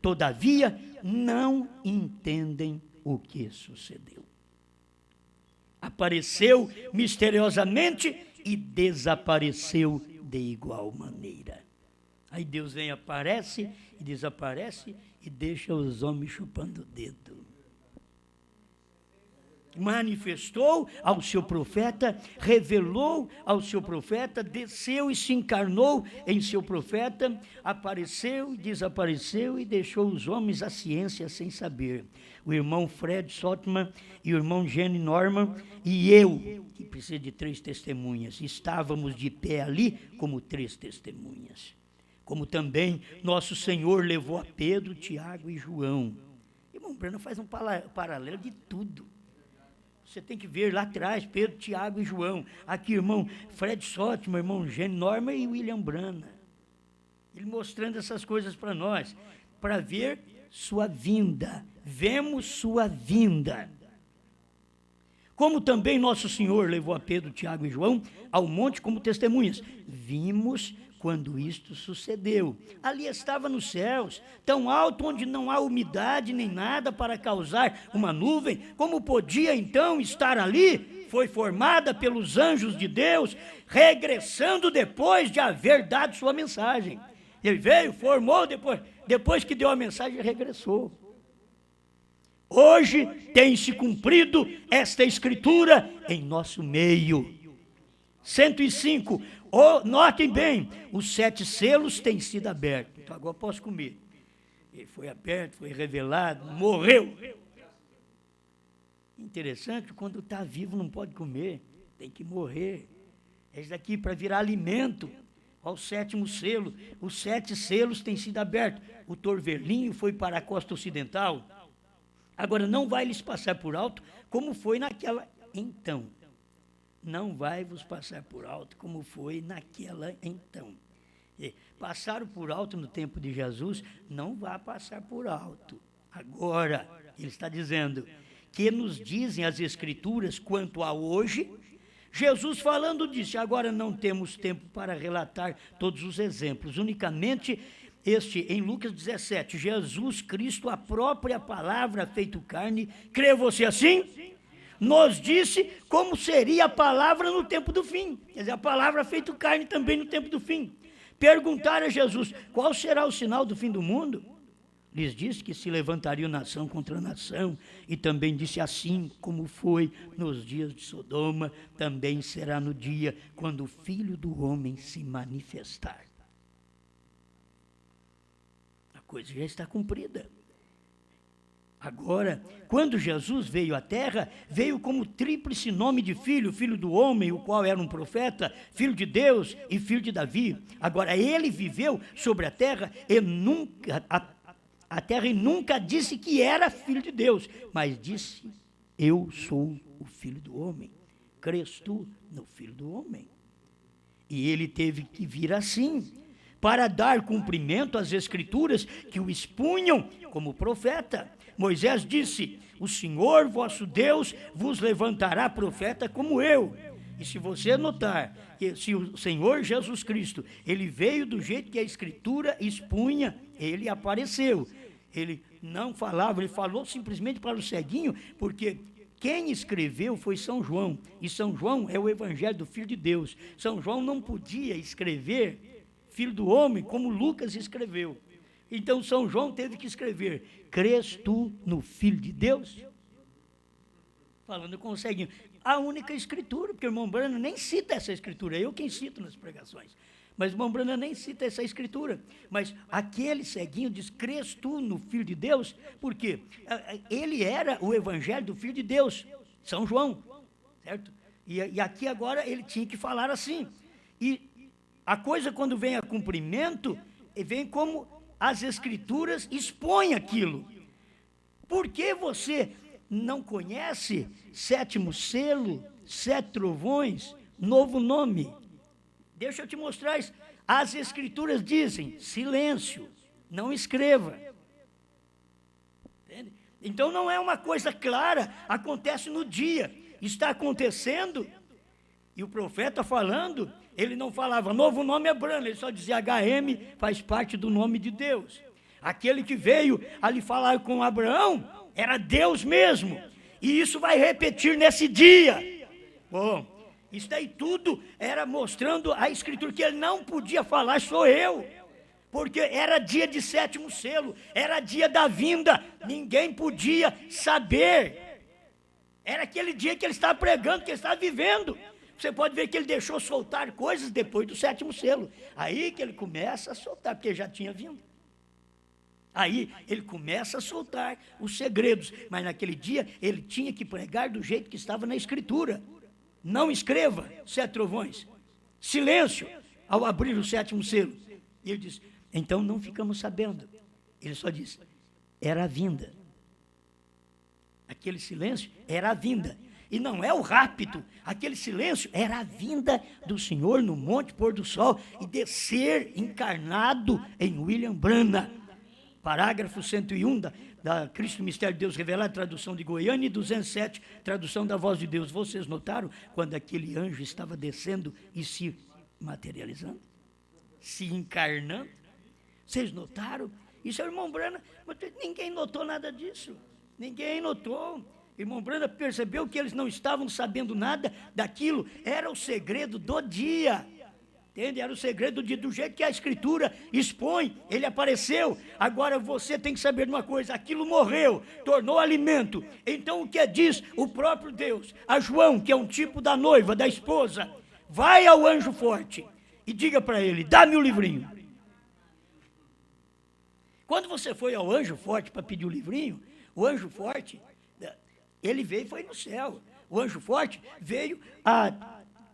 Todavia, não entendem o que sucedeu. Apareceu misteriosamente e desapareceu de igual maneira. Aí Deus vem, aparece e desaparece e deixa os homens chupando o dedo. Manifestou ao seu profeta, revelou ao seu profeta, desceu e se encarnou em seu profeta, apareceu e desapareceu e deixou os homens a ciência sem saber. O irmão Fred Sotman e o irmão Jenny Norman e eu, que precisa de 3 testemunhas, estávamos de pé ali como 3 testemunhas. Como também nosso Senhor levou a Pedro, Tiago e João. Irmão Brana faz um paralelo de tudo. Você tem que ver lá atrás, Pedro, Tiago e João. Aqui, irmão Fred Sotman, irmão Jenny Norman e William Brana. Ele mostrando essas coisas para nós, para ver sua vinda. Vemos sua vinda. Como também nosso Senhor levou a Pedro, Tiago e João ao monte como testemunhas. Vimos quando isto sucedeu. Ali estava nos céus, tão alto onde não há umidade nem nada para causar uma nuvem. Como podia então estar ali? Foi formada pelos anjos de Deus, regressando depois de haver dado sua mensagem. Ele veio, formou, depois que deu a mensagem, regressou. Hoje tem se cumprido esta escritura em nosso meio. 105. Notem bem, os 7 selos têm sido abertos. Então agora posso comer. Ele foi aberto, foi revelado, morreu. Interessante, quando está vivo não pode comer, tem que morrer. É isso daqui para virar alimento. ao sétimo selo. Os 7 selos têm sido abertos. O torvelinho foi para a costa ocidental. Agora, não vai lhes passar por alto, como foi naquela então. Não vai vos passar por alto, como foi naquela então. Passaram por alto no tempo de Jesus, não vai passar por alto. Agora, ele está dizendo que nos dizem as Escrituras quanto a hoje. Jesus falando disse, agora não temos tempo para relatar todos os exemplos, unicamente em Lucas 17, Jesus Cristo, a própria palavra feito carne, crê você assim? Nos disse como seria a palavra no tempo do fim, quer dizer, a palavra feito carne também no tempo do fim. Perguntaram a Jesus, qual será o sinal do fim do mundo? Lhes disse que se levantaria nação contra nação, e também disse assim como foi nos dias de Sodoma, também será no dia quando o Filho do Homem se manifestar. A coisa já está cumprida. Agora, quando Jesus veio à terra, veio como tríplice nome de filho, filho do homem, o qual era um profeta, filho de Deus e filho de Davi. Agora, ele viveu sobre a terra e nunca disse que era filho de Deus, mas disse, eu sou o filho do homem. Crês tu no filho do homem? E ele teve que vir assim, para dar cumprimento às Escrituras que o expunham como profeta. Moisés disse, o Senhor vosso Deus vos levantará profeta como eu. E se você notar, que se o Senhor Jesus Cristo, ele veio do jeito que a Escritura expunha, ele apareceu. Ele não falava, ele falou simplesmente para o ceguinho, porque quem escreveu foi São João. E São João é o Evangelho do Filho de Deus. São João não podia escrever Filho do Homem como Lucas escreveu. Então São João teve que escrever, crês tu no Filho de Deus? Falando com o ceguinho. A única escritura, porque o irmão Branham nem cita essa escritura, eu quem cito nas pregações. Mas o irmão Branham nem cita essa escritura. Mas aquele ceguinho diz, crês tu no Filho de Deus? Porque ele era o Evangelho do Filho de Deus, São João, certo? E aqui agora ele tinha que falar assim. E a coisa quando vem a cumprimento, vem como as Escrituras expõem aquilo. Por que você não conhece sétimo selo, 7 trovões, novo nome? Deixa eu te mostrar isso. As Escrituras dizem, silêncio, não escreva. Entende? Então não é uma coisa clara, acontece no dia, está acontecendo, e o profeta falando, ele não falava, novo nome é Branham, ele só dizia HM, faz parte do nome de Deus. Aquele que veio ali falar com Abraão, era Deus mesmo, e isso vai repetir nesse dia. Bom, isso daí tudo era mostrando a Escritura, que ele não podia falar, sou eu, porque era dia de sétimo selo, era dia da vinda, ninguém podia saber, era aquele dia que ele estava pregando, que ele estava vivendo. Você pode ver que ele deixou soltar coisas depois do sétimo selo, aí que ele começa a soltar, porque já tinha vindo. Aí ele começa a soltar os segredos, mas naquele dia ele tinha que pregar do jeito que estava na Escritura. Não escreva, 7 trovões, silêncio, ao abrir o sétimo selo. E ele diz, então não ficamos sabendo. Ele só diz, era a vinda. Aquele silêncio era a vinda. E não é o rapto, aquele silêncio era a vinda do Senhor no Monte Pôr do Sol e descer encarnado em William Branham. Parágrafo 101 da Cristo Mistério de Deus Revelado, tradução de Goiânia, e 207, tradução da Voz de Deus. Vocês notaram quando aquele anjo estava descendo e se materializando? Se encarnando? Vocês notaram? Isso é o irmão Branham, mas ninguém notou nada disso. Ninguém notou. Irmão Branham percebeu que eles não estavam sabendo nada daquilo. Era o segredo do dia. Entende? Era o segredo do jeito que a Escritura expõe. Ele apareceu. Agora você tem que saber de uma coisa. Aquilo morreu, tornou alimento. Então o que diz o próprio Deus? A João, que é um tipo da noiva, da esposa, vai ao anjo forte e diga para ele, dá-me o livrinho. Quando você foi ao anjo forte para pedir o livrinho, o anjo forte, ele veio e foi no céu. O anjo forte veio a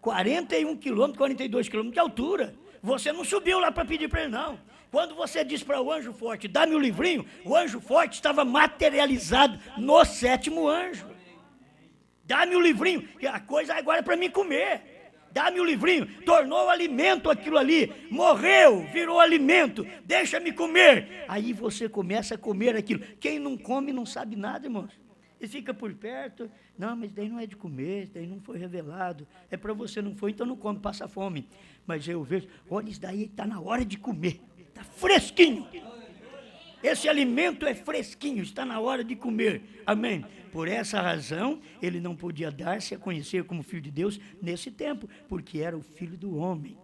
41 quilômetros, 42 quilômetros de altura. Você não subiu lá para pedir para ele, não. Quando você disse para o anjo forte, dá-me o livrinho, o anjo forte estava materializado no 7º anjo. Dá-me o livrinho, a coisa agora é para mim comer. Dá-me o livrinho, tornou alimento aquilo ali, morreu, virou alimento, deixa-me comer. Aí você começa a comer aquilo. Quem não come não sabe nada, irmãos. E fica por perto, não, mas daí não é de comer, daí não foi revelado. É para você, não foi, então não come, passa fome. Mas eu vejo, olha, isso daí está na hora de comer, está fresquinho. Esse alimento é fresquinho, está na hora de comer. Amém? Por essa razão, ele não podia dar-se a conhecer como Filho de Deus nesse tempo, porque era o Filho do homem.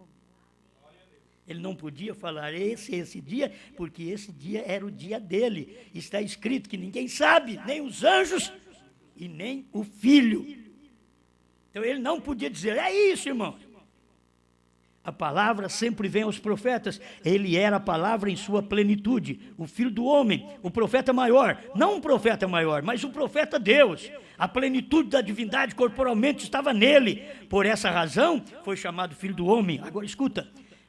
Ele não podia falar esse dia, porque esse dia era o dia dele. Está escrito que ninguém sabe, nem os anjos e nem o Filho. Então ele não podia dizer, é isso, irmãos. A palavra sempre vem aos profetas. Ele era a palavra em sua plenitude, o Filho do homem, o profeta maior. Não um profeta maior, mas o profeta Deus. A plenitude da divindade corporalmente estava nele. Por essa razão, foi chamado Filho do homem. Agora, escuta.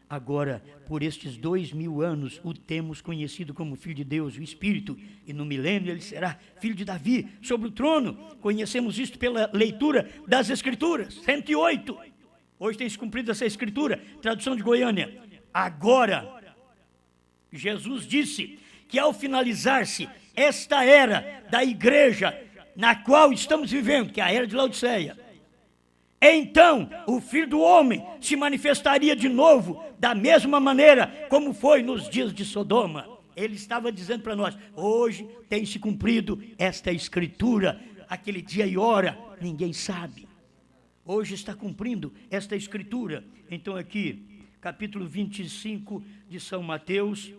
Agora, por estes 2000 anos, o temos conhecido como Filho de Deus, o Espírito. E no milênio ele será Filho de Davi, sobre o trono. Conhecemos isto pela leitura das Escrituras. 108. Hoje tem se cumprido essa escritura, tradução de Goiânia. Agora, Jesus disse que ao finalizar-se esta era da igreja na qual estamos vivendo, que é a era de Laodiceia, então o Filho do homem se manifestaria de novo da mesma maneira como foi nos dias de Sodoma. Ele estava dizendo para nós, hoje tem se cumprido esta escritura, aquele dia e hora, ninguém sabe. Hoje está cumprindo esta escritura. Então aqui, capítulo 25 de São Mateus,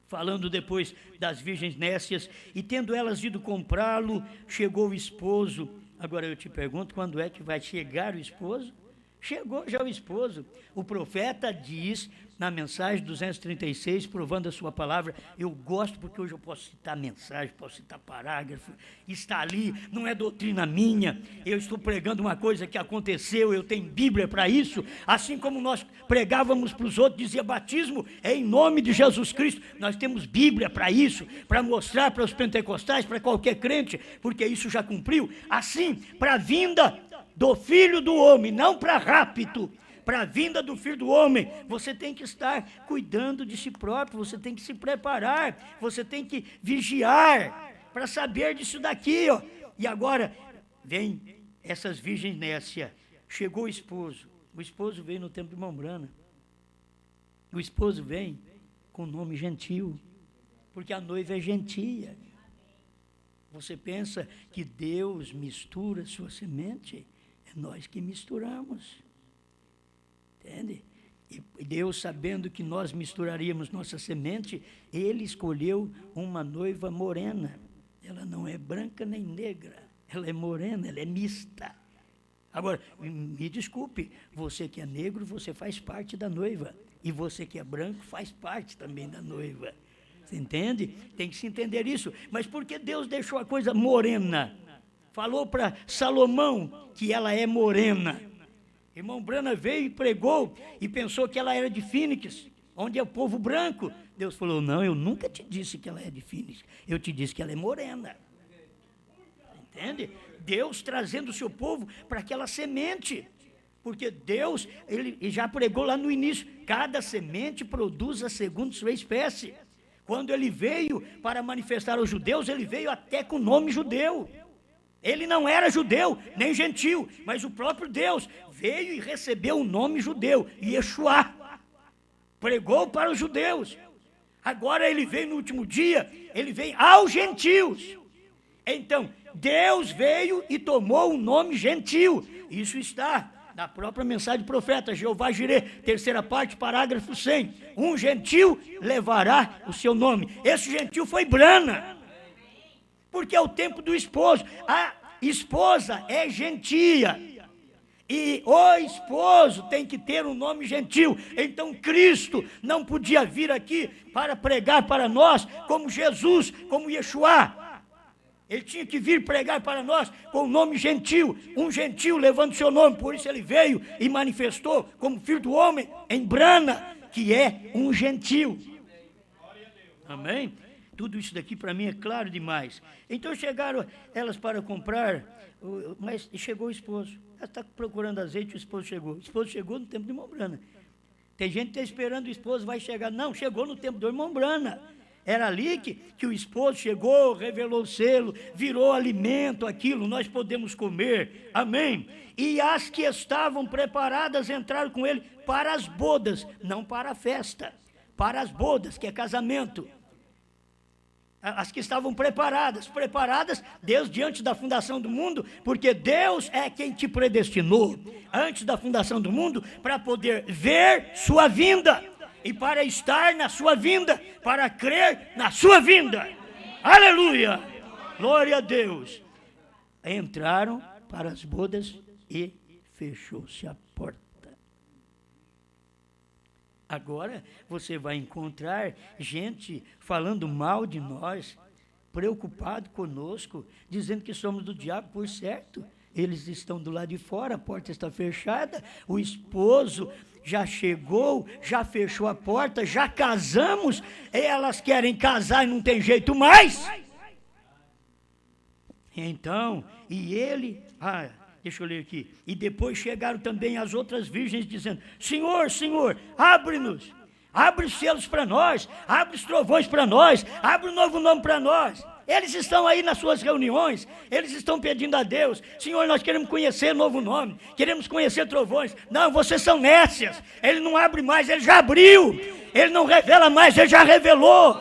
falando depois das virgens nécias, e tendo elas ido comprá-lo, chegou o esposo. Agora eu te pergunto, quando é que vai chegar o esposo? Chegou já o esposo. O profeta diz, na mensagem 236, provando a sua palavra, eu gosto porque hoje eu posso citar mensagem, posso citar parágrafo, está ali, não é doutrina minha, eu estou pregando uma coisa que aconteceu, eu tenho Bíblia para isso, assim como nós pregávamos para os outros, dizia batismo é em nome de Jesus Cristo, nós temos Bíblia para isso, para mostrar para os pentecostais, para qualquer crente, porque isso já cumpriu, assim, para a vinda do Filho do homem, não para rapto, para a vinda do Filho do homem, você tem que estar cuidando de si próprio, você tem que se preparar, você tem que vigiar, para saber disso daqui, ó. E agora, vem essas virgens nécias, chegou o esposo veio no tempo de Mombrana, o esposo vem com nome gentil, porque a noiva é gentia. Você pensa que Deus mistura sua semente? É nós que misturamos. Entende? E Deus, sabendo que nós misturaríamos nossa semente, Ele escolheu uma noiva morena. Ela não é branca nem negra, ela é morena, ela é mista. Agora, me desculpe, você que é negro, você faz parte da noiva. E você que é branco faz parte também da noiva. Você entende? Tem que se entender isso. Mas por que Deus deixou a coisa morena? Falou para Salomão que ela é morena. Irmão Brana veio e pregou e pensou que ela era de Fênix, onde é o povo branco. Deus falou, não, eu nunca te disse que ela é de Fênix, eu te disse que ela é morena. Entende? Deus trazendo o seu povo para aquela semente, porque Deus, ele já pregou lá no início, cada semente produz segundo sua espécie. Quando ele veio para manifestar aos judeus, ele veio até com o nome judeu. Ele não era judeu, nem gentil, mas o próprio Deus veio e recebeu o nome judeu, Yeshua. Pregou para os judeus. Agora ele veio no último dia, ele veio aos gentios. Então, Deus veio e tomou o nome gentil. Isso está na própria mensagem do profeta, Jeová Jireh, terceira parte, parágrafo 100. Um gentil levará o seu nome. Esse gentil foi Brana. Porque é o tempo do esposo. A esposa é gentia. E o esposo tem que ter um nome gentil. Então Cristo não podia vir aqui para pregar para nós como Jesus, como Yeshua. Ele tinha que vir pregar para nós com o nome gentil, um gentil levando seu nome, por isso ele veio e manifestou como filho do homem em Brana, que é um gentil. Amém? Tudo isso daqui para mim é claro demais. Então chegaram elas para comprar, mas chegou o esposo. Ela está procurando azeite, o esposo chegou. O esposo chegou no tempo de irmão Brana. Tem gente que está esperando o esposo vai chegar. Não, chegou no tempo do irmão Brana. Era ali que o esposo chegou, revelou o selo, virou alimento, aquilo, nós podemos comer. Amém? E as que estavam preparadas entraram com ele para as bodas, não para a festa. Para as bodas, que é casamento. As que estavam preparadas desde antes da fundação do mundo, porque Deus é quem te predestinou antes da fundação do mundo para poder ver sua vinda e para estar na sua vinda, para crer na sua vinda. Aleluia! Glória a Deus! Entraram para as bodas e fechou-se a porta. Agora você vai encontrar gente falando mal de nós, preocupado conosco, dizendo que somos do diabo, por certo. Eles estão do lado de fora, a porta está fechada, o esposo já chegou, já fechou a porta, já casamos, elas querem casar e não tem jeito mais. Então, e ele... deixa eu ler aqui. E depois chegaram também as outras virgens dizendo: Senhor, Senhor, abre-nos, abre os selos para nós, abre os trovões para nós, abre um novo nome para nós. Eles estão aí nas suas reuniões, eles estão pedindo a Deus: Senhor, nós queremos conhecer novo nome, queremos conhecer trovões. Não, vocês são nécias, ele não abre mais, ele já abriu, ele não revela mais, ele já revelou.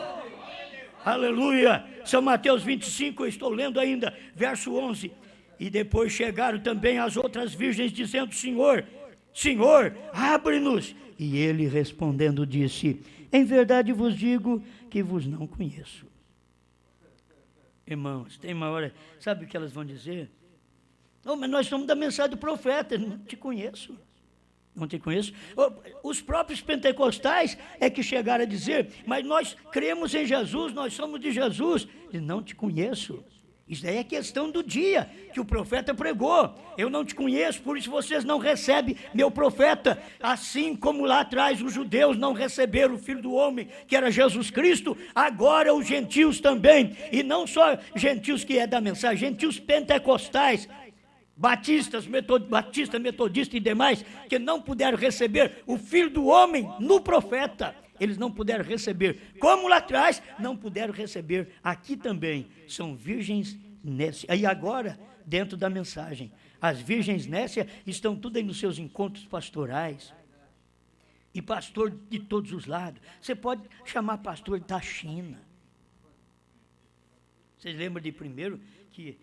Aleluia. São Mateus 25, eu estou lendo ainda, verso 11. E depois chegaram também as outras virgens dizendo: Senhor, Senhor, abre-nos. E ele respondendo disse: em verdade vos digo que vos não conheço. Irmãos, tem uma hora, sabe o que elas vão dizer? Oh, mas nós somos da mensagem do profeta, não te conheço. Não te conheço. Os próprios pentecostais é que chegaram a dizer: mas nós cremos em Jesus, nós somos de Jesus. E não te conheço. Isso daí é questão do dia que o profeta pregou. Eu não te conheço, por isso vocês não recebem meu profeta. Assim como lá atrás os judeus não receberam o Filho do Homem, que era Jesus Cristo, agora os gentios também. E não só gentios que é da mensagem, gentios pentecostais, batistas, metodistas e demais, que não puderam receber o Filho do Homem no profeta. Eles não puderam receber, como lá atrás, não puderam receber aqui também. São virgens nécias. E agora, dentro da mensagem, as virgens nécias estão tudo aí nos seus encontros pastorais. E pastor de todos os lados. Você pode chamar pastor da China. Vocês lembram de primeiro que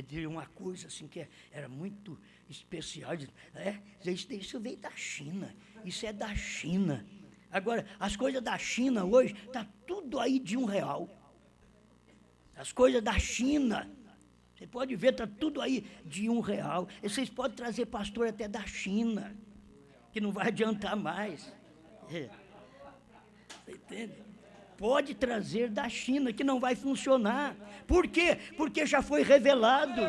de uma coisa assim que era muito especial? Isso veio da China. Isso é da China. Agora, as coisas da China hoje, está tudo aí de R$1. As coisas da China, você pode ver, está tudo aí de R$1. E vocês podem trazer pastor até da China, que não vai adiantar mais. Você entende? Pode trazer da China, que não vai funcionar. Por quê? Porque já foi revelado.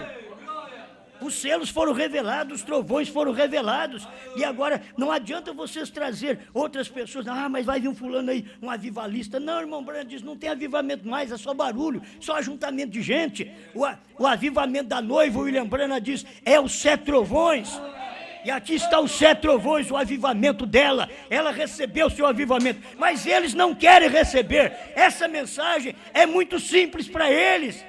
Os selos foram revelados, os trovões foram revelados. E agora não adianta vocês trazer outras pessoas. Mas vai vir um fulano aí, um avivalista. Não, irmão Brando diz, não tem avivamento mais, é só barulho, só ajuntamento de gente. O avivamento da noiva, o William Brana diz, é os 7 trovões. E aqui está os 7 trovões, o avivamento dela. Ela recebeu o seu avivamento, mas eles não querem receber. Essa mensagem é muito simples para eles.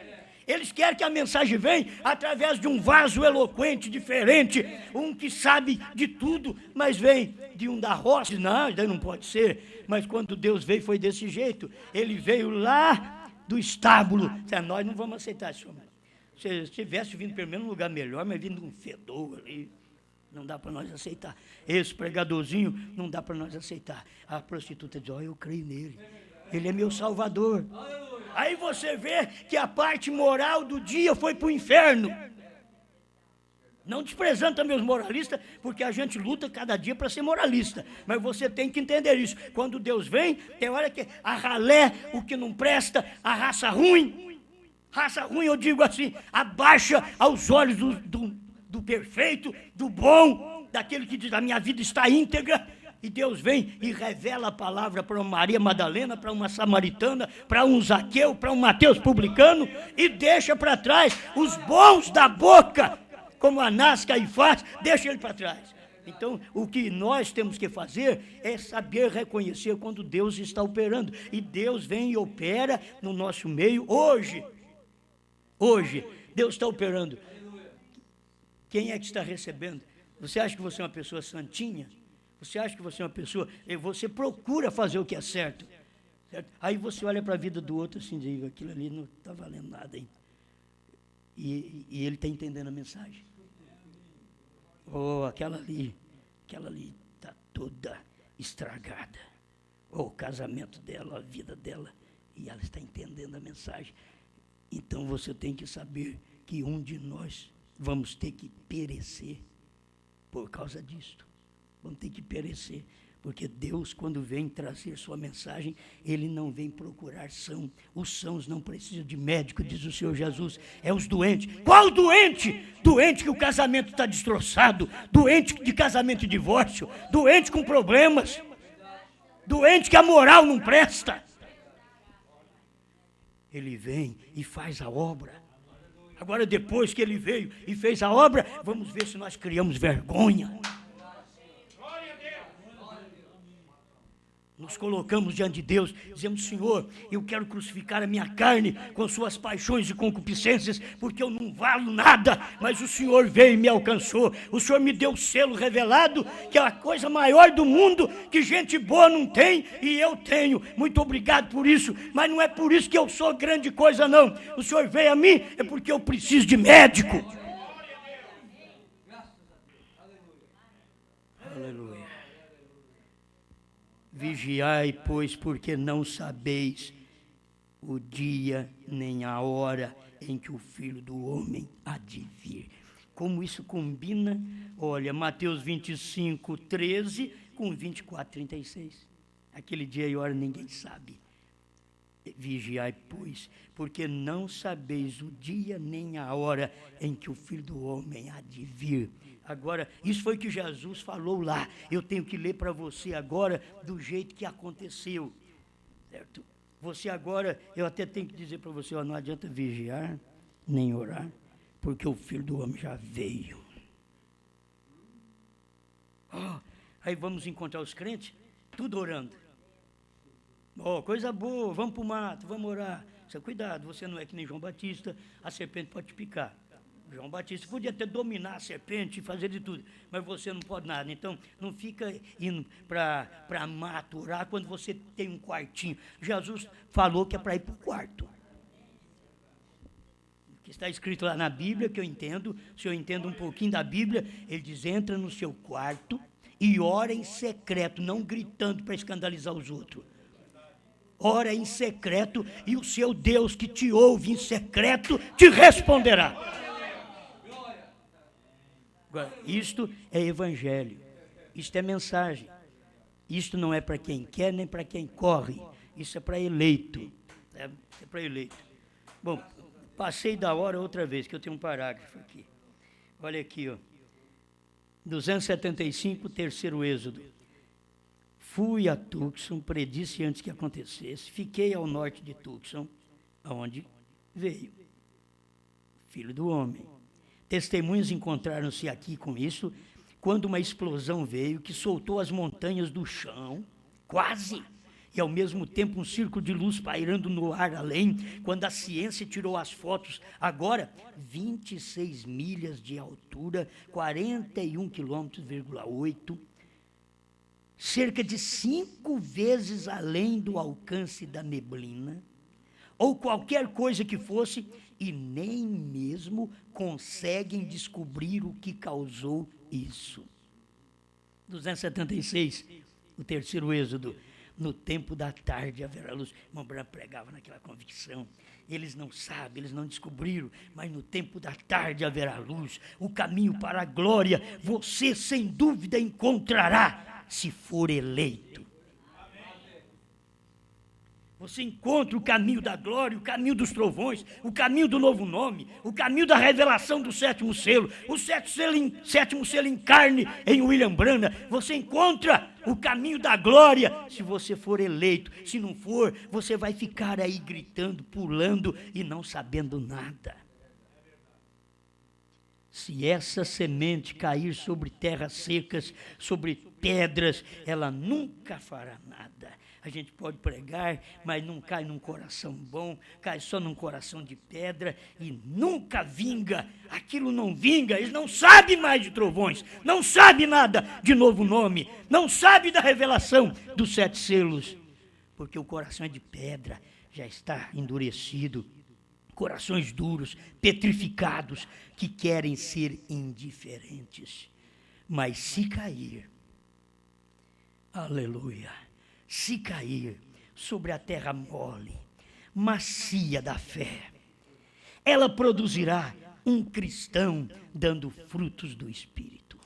Eles querem que a mensagem venha através de um vaso eloquente, diferente, um que sabe de tudo, mas vem de um da roça. Não, isso não pode ser. Mas quando Deus veio, foi desse jeito. Ele veio lá do estábulo. Nós não vamos aceitar isso. Se tivesse vindo pelo menos um lugar melhor, mas vindo um fedor ali, não dá para nós aceitar. Esse pregadorzinho, não dá para nós aceitar. A prostituta diz: eu creio nele. Ele é meu salvador. Aí você vê que a parte moral do dia foi para o inferno. Não desprezando também os moralistas, porque a gente luta cada dia para ser moralista. Mas você tem que entender isso. Quando Deus vem, tem hora que a ralé, o que não presta, a raça ruim, Raça ruim, eu digo assim, abaixa aos olhos do perfeito, do bom, daquele que diz, a minha vida está íntegra. E Deus vem e revela a palavra para uma Maria Madalena, para uma samaritana, para um Zaqueu, para um Mateus publicano, e deixa para trás os bons da boca, como Anás, Caifás, deixa ele para trás. Então, o que nós temos que fazer é saber reconhecer quando Deus está operando. E Deus vem e opera no nosso meio hoje. Hoje, Deus está operando. Quem é que está recebendo? Você acha que você é uma pessoa santinha? Você acha que você é uma pessoa... Você procura fazer o que é certo. Aí você olha para a vida do outro assim, diz, aquilo ali não está valendo nada, hein? E ele está entendendo a mensagem. Aquela ali está toda estragada. O casamento dela, a vida dela, e ela está entendendo a mensagem. Então você tem que saber que um de nós vamos ter que perecer por causa disto. Vamos ter que perecer, porque Deus, quando vem trazer sua mensagem, Ele não vem procurar são. Os sãos não precisam de médico, diz o Senhor Jesus, é os doentes. Qual doente? Doente que o casamento está destroçado, doente de casamento e divórcio, doente com problemas, doente que a moral não presta. Ele vem e faz a obra. Agora, depois que Ele veio e fez a obra, vamos ver se nós criamos vergonha. Nos colocamos diante de Deus, dizemos, Senhor, eu quero crucificar a minha carne com suas paixões e concupiscências, porque eu não valo nada, mas o Senhor veio e me alcançou, o Senhor me deu o selo revelado, que é a coisa maior do mundo, que gente boa não tem, e eu tenho, muito obrigado por isso, mas não é por isso que eu sou grande coisa não, o Senhor veio a mim, é porque eu preciso de médico. Aleluia. Vigiai, pois, porque não sabeis o dia nem a hora em que o Filho do Homem há de vir. Como isso combina? Olha, Mateus 25, 13 com 24, 36. Aquele dia e hora ninguém sabe. Vigiai, pois, porque não sabeis o dia nem a hora em que o Filho do Homem há de vir. Agora, isso foi o que Jesus falou lá. Eu tenho que ler para você agora do jeito que aconteceu. Certo? Você agora, eu até tenho que dizer para você, não adianta vigiar, nem orar, porque o Filho do Homem já veio. Aí vamos encontrar os crentes, tudo orando. Coisa boa, vamos para o mato, vamos orar. Cuidado, você não é que nem João Batista, a serpente pode te picar. João Batista podia até dominar a serpente e fazer de tudo, mas você não pode nada. Então, não fica indo para mato orar quando você tem um quartinho. Jesus falou que é para ir para o quarto. O que está escrito lá na Bíblia, que eu entendo, se eu entendo um pouquinho da Bíblia, ele diz, entra no seu quarto e ora em secreto, não gritando para escandalizar os outros. Ora em secreto e o seu Deus que te ouve em secreto te responderá. Agora, isto é evangelho, isto é mensagem. Isto não é para quem quer nem para quem corre, isso é para eleito. É para eleito. Bom, passei da hora outra vez, que eu tenho um parágrafo aqui. Olha aqui, 275, terceiro Êxodo. Fui a Tucson, predisse antes que acontecesse, fiquei ao norte de Tucson, aonde veio o Filho do Homem. Testemunhas encontraram-se aqui com isso, quando uma explosão veio que soltou as montanhas do chão, quase, e ao mesmo tempo um círculo de luz pairando no ar além, quando a ciência tirou as fotos, agora 26 milhas de altura, 41 km,8, cerca de 5 vezes além do alcance da neblina, ou qualquer coisa que fosse, e nem mesmo conseguem descobrir o que causou isso. 276, o terceiro Êxodo. No tempo da tarde haverá luz. Irmão Branco pregava naquela convicção. Eles não sabem, eles não descobriram, mas no tempo da tarde haverá luz. O caminho para a glória você sem dúvida encontrará, se for eleito. Você encontra o caminho da glória, o caminho dos trovões, o caminho do novo nome, o caminho da revelação do sétimo selo, o sétimo selo em carne em William Branham. Você encontra o caminho da glória se você for eleito. Se não for, você vai ficar aí gritando, pulando e não sabendo nada. Se essa semente cair sobre terras secas, sobre pedras, ela nunca fará nada. A gente pode pregar, mas não cai num coração bom, cai só num coração de pedra e nunca vinga. Aquilo não vinga, eles não sabem mais de trovões, não sabem nada de novo nome, não sabem da revelação dos 7 selos, porque o coração é de pedra, já está endurecido. Corações duros, petrificados, que querem ser indiferentes. Mas se cair, aleluia, se cair sobre a terra mole, macia da fé, ela produzirá um cristão dando frutos do Espírito.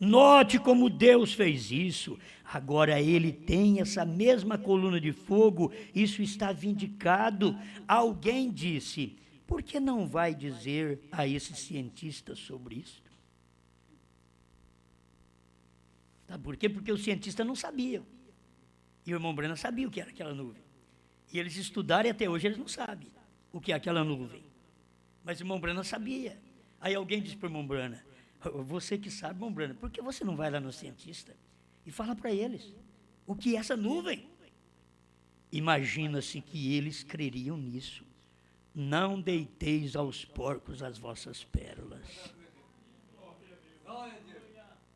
Note como Deus fez isso. Agora ele tem essa mesma coluna de fogo, isso está vindicado. Alguém disse, por que não vai dizer a esses cientistas sobre isso? Sabe por quê? Porque os cientistas não sabiam. E o irmão Branham sabia o que era aquela nuvem. E eles estudaram e até hoje eles não sabem o que é aquela nuvem. Mas o irmão Branham sabia. Aí alguém disse para o irmão Branham, você que sabe, irmão Branham, por que você não vai lá no cientista e fala para eles o que é essa nuvem? Imagina-se que eles creriam nisso. Não deiteis aos porcos as vossas pérolas.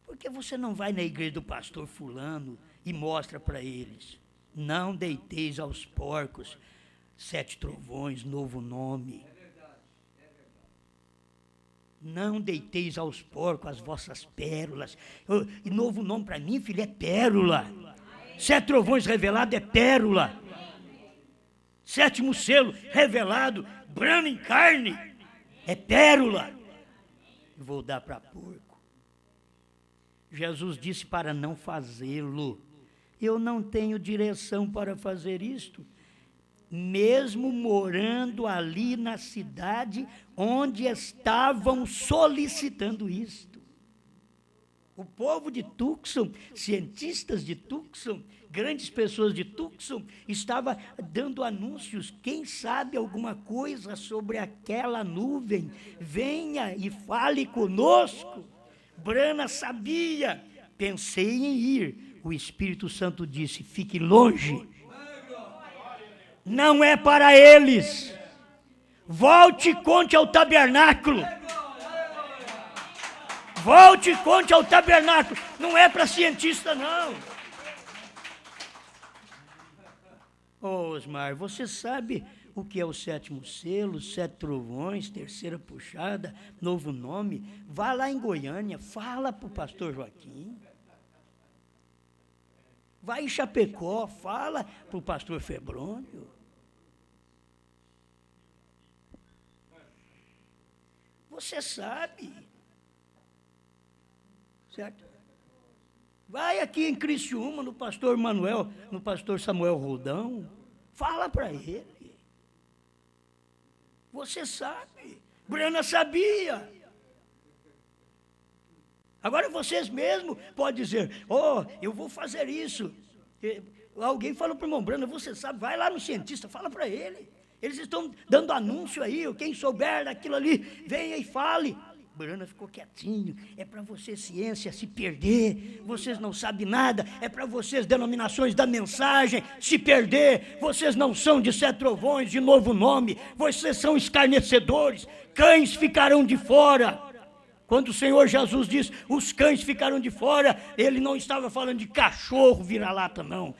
Por que você não vai na igreja do pastor fulano e mostra para eles? Não deiteis aos porcos 7 trovões, novo nome. Não deiteis aos porcos as vossas pérolas. E novo nome para mim, filho, é pérola. 7 trovões revelado é pérola. 7º selo revelado, Branham em carne, é pérola. Vou dar para porco. Jesus disse para não fazê-lo. Eu não tenho direção para fazer isto. Mesmo morando ali na cidade onde estavam solicitando isto. O povo de Tucson, cientistas de Tucson, grandes pessoas de Tucson, estava dando anúncios. Quem sabe alguma coisa sobre aquela nuvem, venha e fale conosco. Branham sabia, pensei em ir. O Espírito Santo disse, fique longe. Não é para eles. Volte e conte ao tabernáculo. Volte e conte ao tabernáculo. Não é para cientista, não. Ô, Osmar, você sabe o que é o 7º selo, 7 trovões, 3ª puxada, novo nome? Vá lá em Goiânia, fala para o pastor Joaquim. Vai em Chapecó, fala para o pastor Febrônio. Você sabe. Certo? Vai aqui em Criciúma, no pastor Manuel, no pastor Samuel Roldão. Fala para ele. Você sabe. Branham sabia. Agora vocês mesmos podem dizer, eu vou fazer isso. Alguém falou para o irmão Branham, você sabe, vai lá no cientista, fala para ele. Eles estão dando anúncio aí, quem souber daquilo ali, venha e fale. Branham ficou quietinho, é para vocês ciência se perder, vocês não sabem nada, é para vocês denominações da mensagem se perder, vocês não são de 7 trovões, de novo nome, vocês são escarnecedores, cães ficarão de fora. Quando o Senhor Jesus diz, os cães ficaram de fora, ele não estava falando de cachorro vira-lata, não.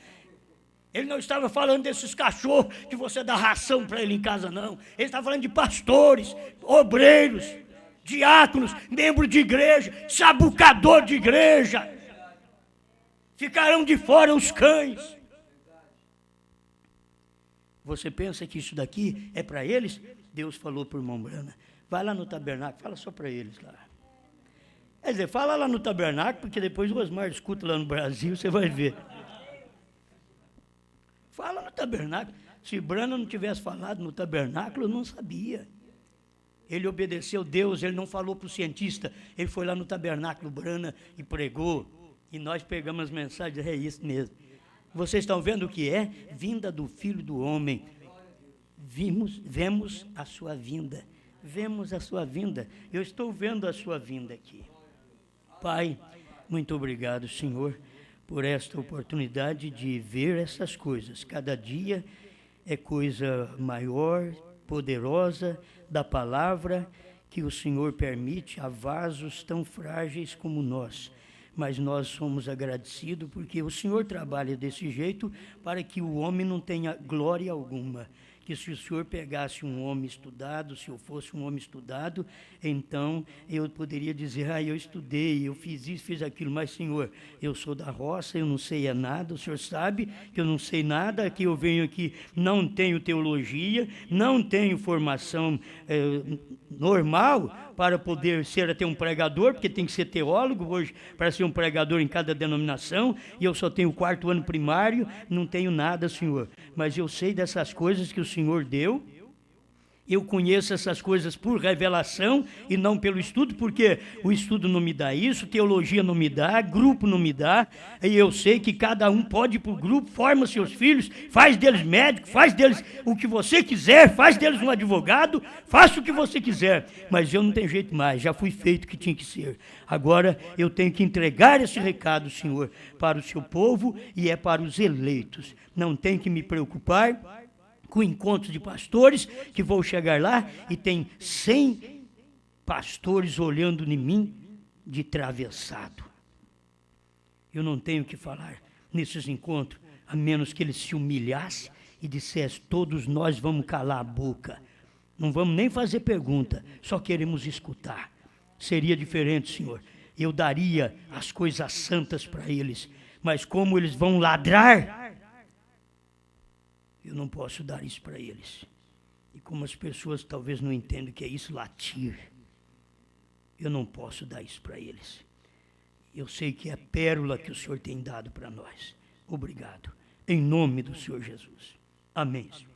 Ele não estava falando desses cachorros que você dá ração para ele em casa, não. Ele estava falando de pastores, obreiros, diáconos, membros de igreja, sabucador de igreja. Ficarão de fora os cães. Você pensa que isso daqui é para eles? Deus falou para o irmão Branham, vai lá no tabernáculo, fala só para eles lá. Quer dizer, fala lá no tabernáculo, porque depois o Osmar escuta lá no Brasil, você vai ver. Fala no tabernáculo. tabernáculo. Se Branham não tivesse falado no tabernáculo, eu não sabia. Ele obedeceu Deus, ele não falou para o cientista, ele foi lá no tabernáculo Branham e pregou. E nós pegamos as mensagens, é isso mesmo. Vocês estão vendo o que é? Vinda do Filho do Homem. Vemos a sua vinda. Vemos a sua vinda. Eu estou vendo a sua vinda aqui. Pai, muito obrigado, Senhor, por esta oportunidade de ver essas coisas. Cada dia é coisa maior, poderosa da palavra que o Senhor permite a vasos tão frágeis como nós. Mas nós somos agradecidos porque o Senhor trabalha desse jeito para que o homem não tenha glória alguma. Que se o Senhor pegasse um homem estudado, se eu fosse um homem estudado, então eu poderia dizer, eu estudei, eu fiz isso, fiz aquilo, mas Senhor, eu sou da roça, eu não sei nada, o Senhor sabe que eu não sei nada, que eu venho aqui, não tenho teologia, não tenho formação normal para poder ser até um pregador, porque tem que ser teólogo hoje para ser um pregador em cada denominação, e eu só tenho o 4º ano primário, não tenho nada, Senhor, mas eu sei dessas coisas que o Senhor deu. Eu conheço essas coisas por revelação e não pelo estudo, porque o estudo não me dá isso, teologia não me dá, grupo não me dá, e eu sei que cada um pode ir para o grupo, forma seus filhos, faz deles médico, faz deles o que você quiser, faz deles um advogado, faça o que você quiser, mas eu não tenho jeito mais, já fui feito o que tinha que ser. Agora eu tenho que entregar esse recado, Senhor, para o seu povo e é para os eleitos. Não tem que me preocupar com encontros de pastores, que vou chegar lá e tem 100 pastores olhando em mim de travessado. Eu não tenho que falar nesses encontros, a menos que eles se humilhassem e dissessem, todos nós vamos calar a boca. Não vamos nem fazer pergunta, só queremos escutar. Seria diferente, Senhor. Eu daria as coisas santas para eles, mas como eles vão ladrar, eu não posso dar isso para eles. E como as pessoas talvez não entendam que é isso, latir, eu não posso dar isso para eles. Eu sei que é pérola que o Senhor tem dado para nós. Obrigado. Em nome do Senhor Jesus. Amém, Senhor.